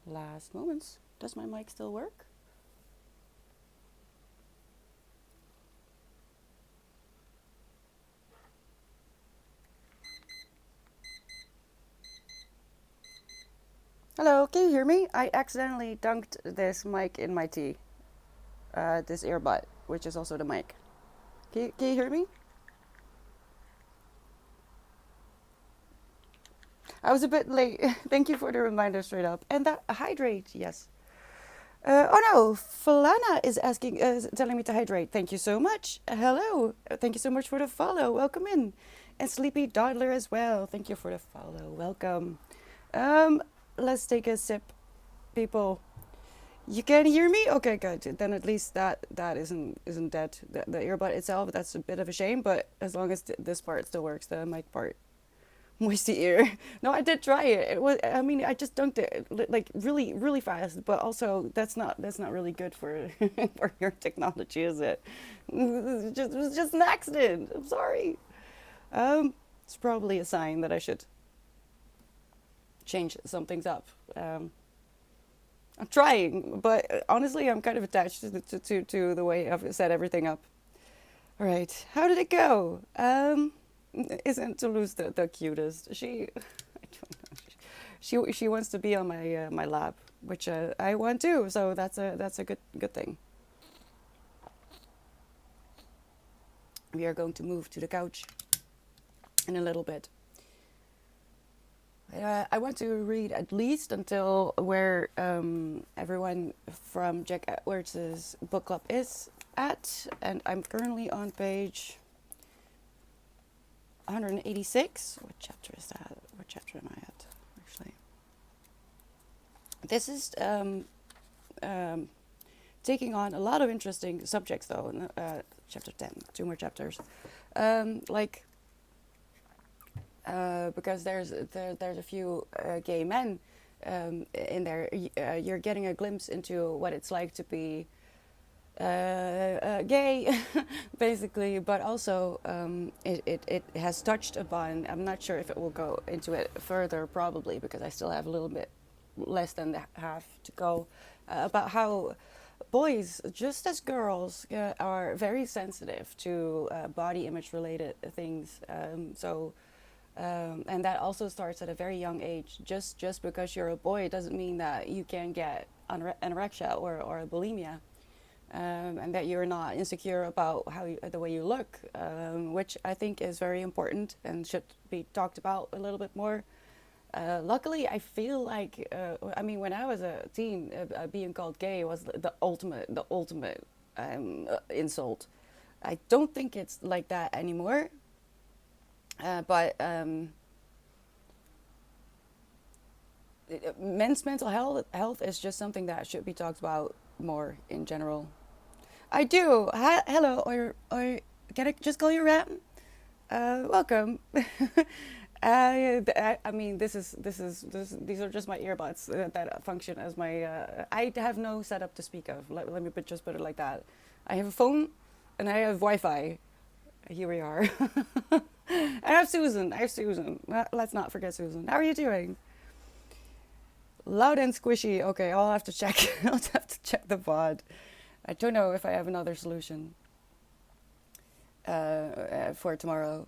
Last moments. Does my mic still work? Hello, can you hear me? I accidentally dunked this mic in my tea. This earbud, which is also the mic. Can you hear me? I was a bit late. Thank you for the reminder straight up. And that hydrate, yes. Oh no, Falana is asking, telling me to hydrate. Thank you so much. Hello. Thank you so much for the follow. Welcome in. And Sleepy Dodler as well. Thank you for the follow. Welcome. Um, let's take a sip, people. You can hear me? Okay, good. Then at least that isn't dead. The earbud itself, that's a bit of a shame. But as long as this part still works, the mic part. Moisty ear. No, I did try it. It was. I mean, I just dunked it like really, really fast. But also, that's not really good for for your technology, is it? It was just an accident. I'm sorry. It's probably a sign that I should change some things up. I'm trying, but honestly, I'm kind of attached to the way I've set everything up. All right, how did it go? Isn't Toulouse the cutest? I don't know. She wants to be on my lap, which I want too. So that's a good thing. We are going to move to the couch in a little bit. I want to read at least until where everyone from Jack Edwards' book club is at, and I'm currently on page 186. What chapter is that? What chapter am I at, actually? This is taking on a lot of interesting subjects, though. In, chapter 10, 2 more chapters. Like, because there's a few gay men in there. You're getting a glimpse into what it's like to be gay, basically, but also it has touched upon. I'm not sure if it will go into it further, probably, because I still have a little bit less than the half to go, about how boys, just as girls, are very sensitive to body image related things. And that also starts at a very young age. Just because you're a boy doesn't mean that you can get anorexia or bulimia. And that you're not insecure about the way you look, which I think is very important and should be talked about a little bit more. Luckily, I feel like, I mean, when I was a teen, being called gay was the ultimate insult. I don't think it's like that anymore. But men's mental health is just something that should be talked about more in general. I do. Hello, or can I just call you Ram? Welcome. I mean, these are just my earbuds that function as my. I have no setup to speak of. Let me just put it like that. I have a phone, and I have Wi-Fi. Here we are. I have Susan. Let's not forget Susan. How are you doing? Loud and squishy. Okay, I'll have to check. I'll have to check the VOD. I don't know if I have another solution for tomorrow.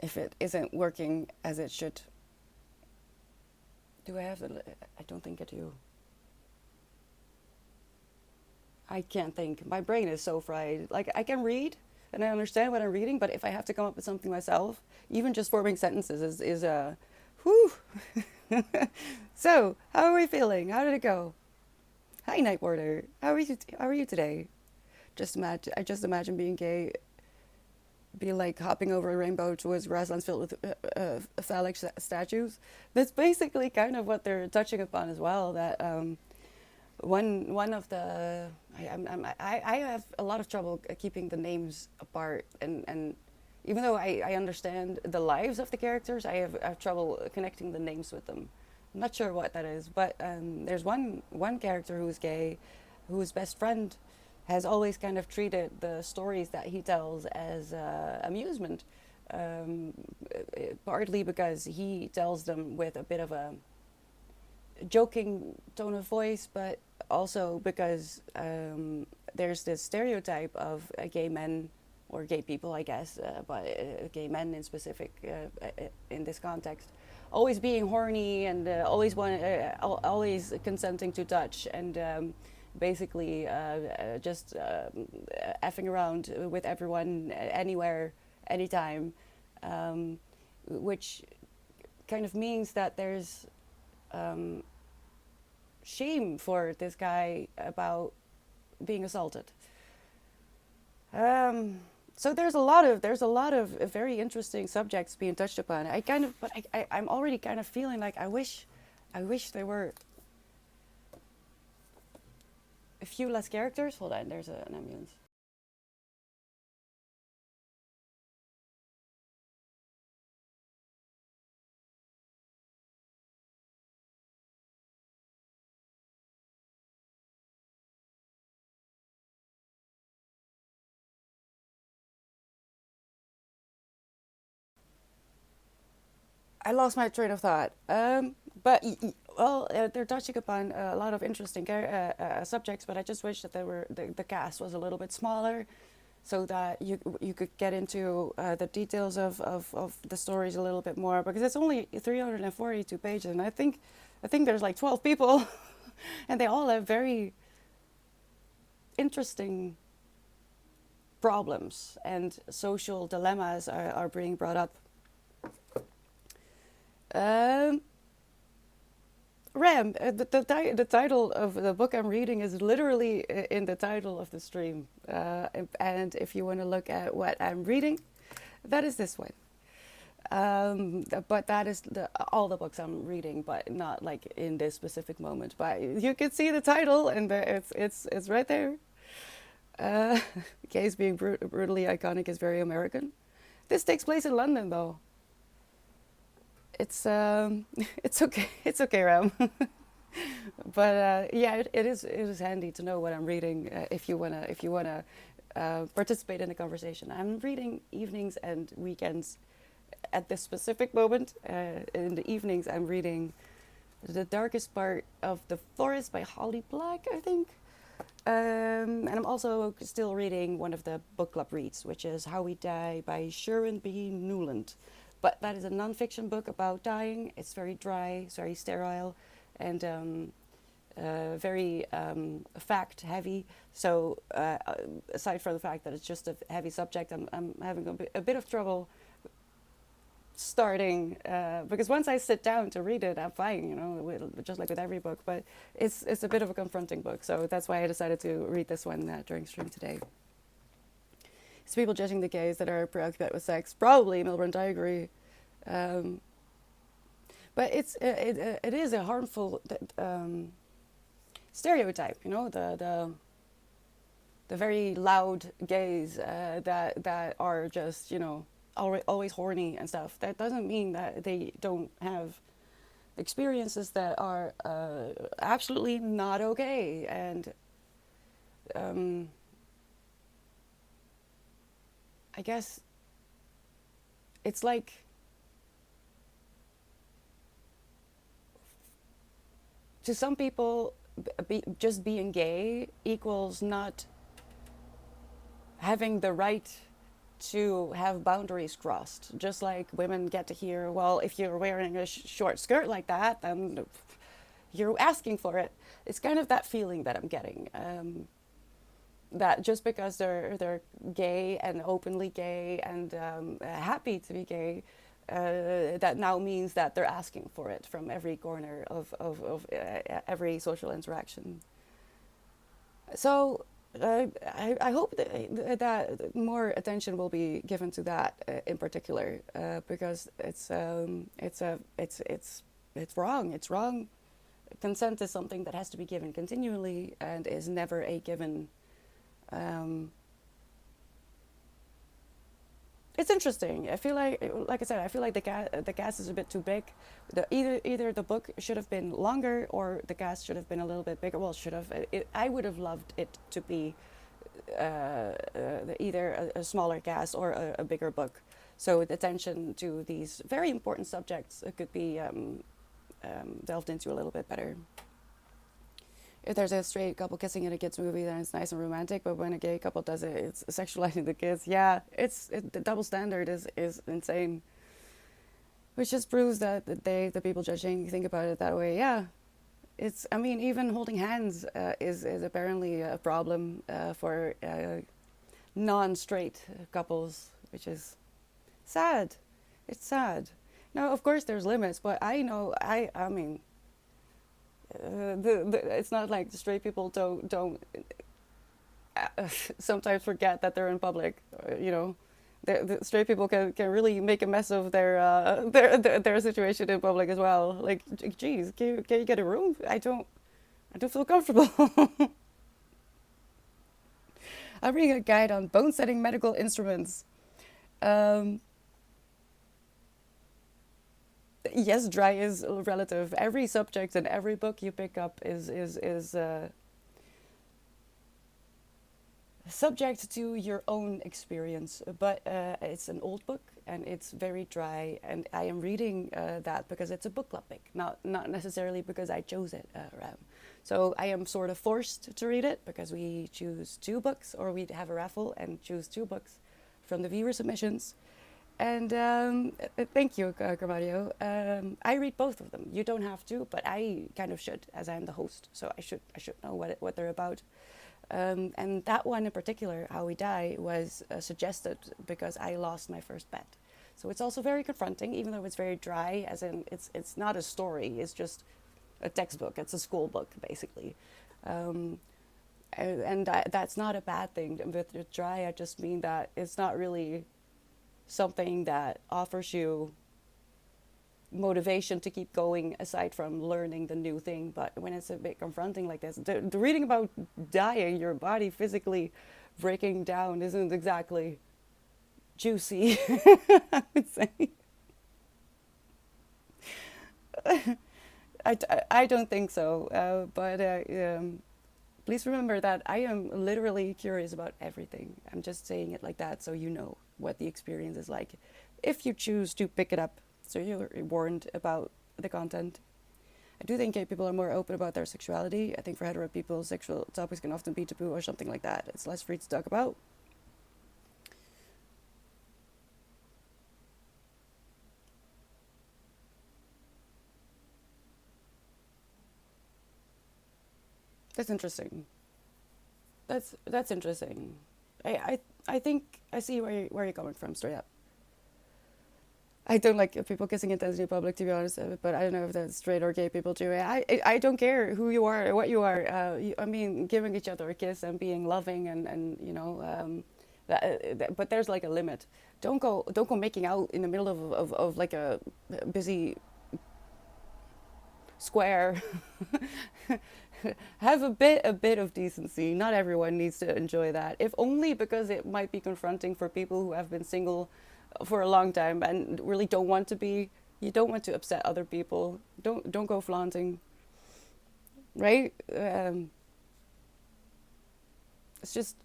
If it isn't working as it should. Do I have the... I don't think I do. I can't think. My brain is so fried. Like, I can read, and I understand what I'm reading, but if I have to come up with something myself, even just forming sentences is whew. So, how are we feeling? How did it go? Hi, Night Warder. How are you today? I just imagine being gay, be like hopping over a rainbow towards grasslands filled with phallic statues. That's basically kind of what they're touching upon as well. That one of the I have a lot of trouble keeping the names apart, and even though I understand the lives of the characters, I have trouble connecting the names with them. I'm not sure what that is, but there's one character who's gay, whose best friend has always kind of treated the stories that he tells as amusement, partly because he tells them with a bit of a joking tone of voice, but also because there's this stereotype of gay men or gay people, I guess, but gay men in specific in this context, always being horny and always consenting to touch and basically just effing around with everyone, anywhere, anytime, which kind of means that there's shame for this guy about being assaulted. So there's a lot of very interesting subjects being touched upon. I'm already kind of feeling like I wish there were a few less characters. Hold on, there's an ambulance. I lost my train of thought. They're touching upon a lot of interesting subjects, but I just wish that the cast was a little bit smaller, so that you could get into the details of the stories a little bit more, because it's only 342 pages, and I think there's like 12 people, and they all have very interesting problems and social dilemmas are being brought up. Um, Ram, the title of the book I'm reading is literally in the title of the stream. And if you want to look at what I'm reading, that is this one. But that is all the books I'm reading, but not like in this specific moment. But you can see the title, and it's right there. Uh, Gays being brutally iconic is very American. This takes place in London, though. It's it's okay. It's okay, Ram. But yeah, it is handy to know what I'm reading if you wanna participate in the conversation. I'm reading evenings and weekends. At this specific moment, in the evenings, I'm reading "The Darkest Part of the Forest" by Holly Black, I think. And I'm also still reading one of the book club reads, which is "How We Die" by Sharon B. Newland. But that is a nonfiction book about dying. It's very dry, it's very sterile, and very fact heavy. So aside from the fact that it's just a heavy subject, I'm having a bit of trouble starting, because once I sit down to read it, I'm fine, just like with every book. But it's a bit of a confronting book, so that's why I decided to read this one during stream today. It's people judging the gays that are preoccupied with sex. Probably, Milburn, I agree. Um, but it is a harmful stereotype, the very loud gays that are just, always horny and stuff. That doesn't mean that they don't have experiences that are absolutely not okay. And I guess it's like to some people, just being gay equals not having the right to have boundaries crossed. Just like women get to hear, well, if you're wearing a short skirt like that, then you're asking for it. It's kind of that feeling that I'm getting. That just because they're gay and openly gay and happy to be gay, that now means that they're asking for it from every corner of every social interaction. So I hope that more attention will be given to that in particular, because it's wrong. It's wrong. Consent is something that has to be given continually and is never a given. It's interesting. I feel like I said, I feel like the cast is a bit too big. Either the book should have been longer, or the cast should have been a little bit bigger. Well, should have. I would have loved it to be either a smaller cast or a bigger book, so the attention to these very important subjects could be delved into a little bit better. If there's a straight couple kissing in a kids movie, then it's nice and romantic. But when a gay couple does it, it's sexualizing the kids. Yeah, the double standard is insane. Which just proves that the people judging think about it that way. Yeah, it's. I mean, even holding hands is apparently a problem for non-straight couples, which is sad. It's sad. Now, of course, there's limits, but I know. I mean, it's not like the straight people don't sometimes forget that they're in public. You know, the straight people can really make a mess of their situation in public as well. Like, geez, can you get a room? I don't feel comfortable. I'm reading a guide on bone setting medical instruments. Um, yes, dry is relative. Every subject and every book you pick up is subject to your own experience. But it's an old book and it's very dry. And I am reading that because it's a book club pick, not necessarily because I chose it. So I am sort of forced to read it because we choose two books, or we have a raffle and choose two books from the viewer submissions. And thank you, Carmario. I read both of them. You don't have to, but I kind of should, as I'm the host. So I should know what they're about. And that one in particular, How We Die, was suggested because I lost my first bet. So it's also very confronting, even though it's very dry. As in, it's not a story. It's just a textbook. It's a school book, basically. And that's not a bad thing. With dry, I just mean that it's not really something that offers you motivation to keep going aside from learning the new thing. But when it's a bit confronting like this, the reading about dying, your body physically breaking down, isn't exactly juicy, I would say. I don't think so, but please remember that I am literally curious about everything. I'm just saying it like that so you know what the experience is like if you choose to pick it up, so you're warned about the content. I do think gay people are more open about their sexuality. I think for hetero people, sexual topics can often be taboo or something like that. It's less free to talk about. That's interesting. That's interesting. I think I see where you're coming from, straight up. I don't like people kissing intensely in public, to be honest, but I don't know if that's straight or gay people do. I don't care who you are or what you are. I mean, giving each other a kiss and being loving and you know, but there's like a limit. Don't go making out in the middle of like a busy square. Have a bit of decency. Not everyone needs to enjoy that, if only because it might be confronting for people who have been single for a long time and really don't want to be. You don't want to upset other people. Don't go flaunting, right? It's just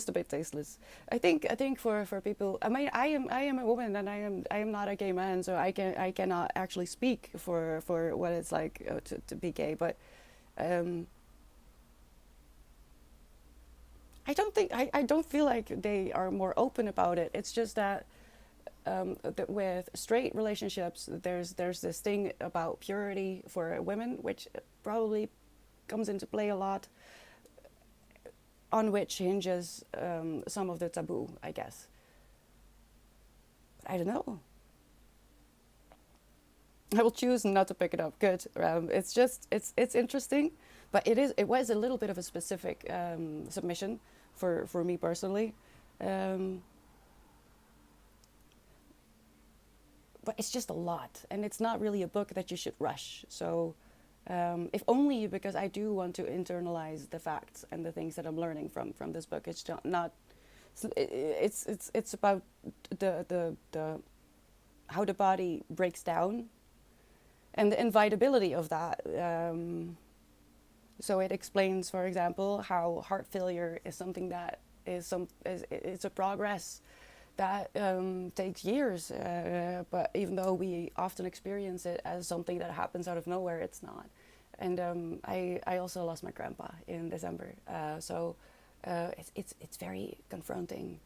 a bit tasteless. I think for people. I mean, I am a woman and I am not a gay man, so I cannot actually speak for what it's like to be gay, but. I don't feel like they are more open about it. It's just that with straight relationships, there's this thing about purity for women, which probably comes into play a lot, on which hinges some of the taboo, I guess. But I don't know. I will choose not to pick it up. Good. It's just it's interesting, but it was a little bit of a specific submission for me personally, um, but it's just a lot, and it's not really a book that you should rush. So, if only because I do want to internalize the facts and the things that I'm learning from this book. It's not. It's about the how the body breaks down and the inevitability of that. So it explains, for example, how heart failure is something that it's a progress that takes years. But even though we often experience it as something that happens out of nowhere, it's not. And I also lost my grandpa in December, so it's very confronting.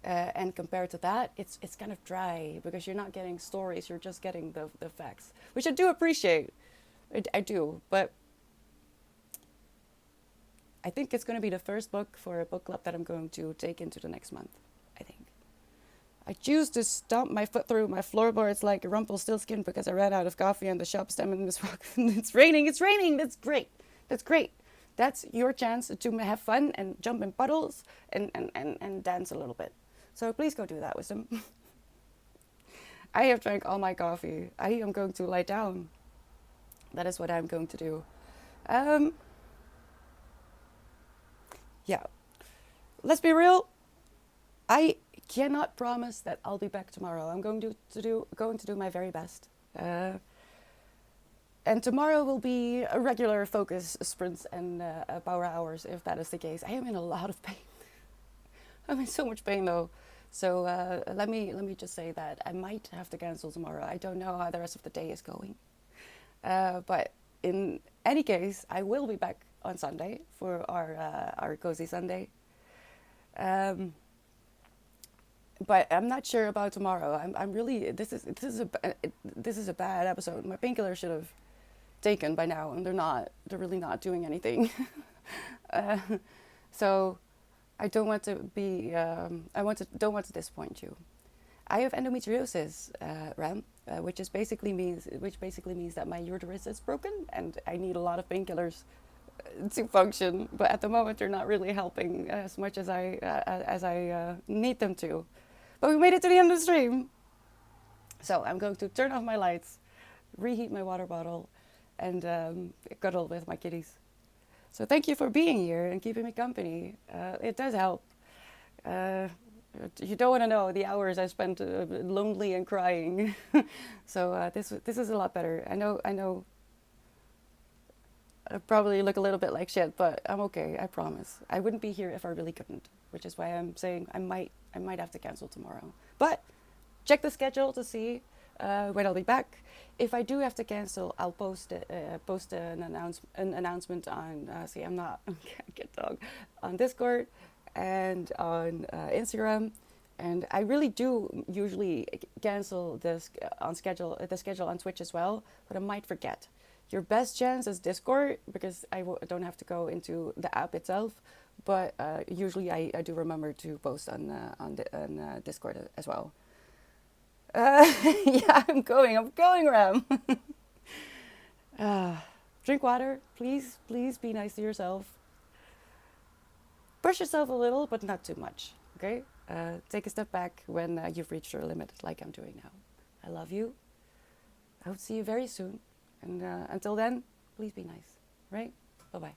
And compared to that, it's kind of dry because you're not getting stories, you're just getting the facts, which I do appreciate. I do, but I think it's going to be the first book for a book club that I'm going to take into the next month, I think. I choose to stomp my foot through my floorboards like a Rumpelstiltskin because I ran out of coffee and the shop stem in this rock. It's raining, it's raining, that's great. That's great. That's your chance to have fun and jump in puddles and dance a little bit. So please go do that, Wisdom. I have drank all my coffee. I am going to lie down. That is what I'm going to do. Yeah. Let's be real. I cannot promise that I'll be back tomorrow. I'm going to do my very best. And tomorrow will be a regular focus sprints and power hours, if that is the case. I am in a lot of pain. I'm in so much pain though. So let me just say that I might have to cancel tomorrow. I don't know how the rest of the day is going. But in any case, I will be back on Sunday for our Cozy Sunday. But I'm not sure about tomorrow. I'm really this is a bad episode. My painkiller should have taken by now, and they're not. They're really not doing anything. So I don't want to be. Don't want to disappoint you. I have endometriosis, Ram, which basically means that my uterus is broken, and I need a lot of painkillers to function. But at the moment, they're not really helping as much as I need them to. But we made it to the end of the stream. So I'm going to turn off my lights, reheat my water bottle, and cuddle with my kitties. So thank you for being here and keeping me company. It does help. You don't want to know the hours I spent lonely and crying. So this is a lot better. I know. I probably look a little bit like shit, but I'm okay. I promise. I wouldn't be here if I really couldn't, which is why I'm saying I might have to cancel tomorrow. But check the schedule to see when I'll be back. If I do have to cancel, I'll post an announcement on. See, I'm not get dog on Discord and on Instagram. And I really do usually cancel the schedule on Twitch as well, but I might forget. Your best chance is Discord because I don't have to go into the app itself, but usually I do remember to post on Discord as well. Yeah, I'm going, Ram. Drink water, please be nice to yourself. Push yourself a little, but not too much, okay? Take a step back when you've reached your limit, like I'm doing now. I love you. I hope to see you very soon. And until then, please be nice, right? Bye-bye.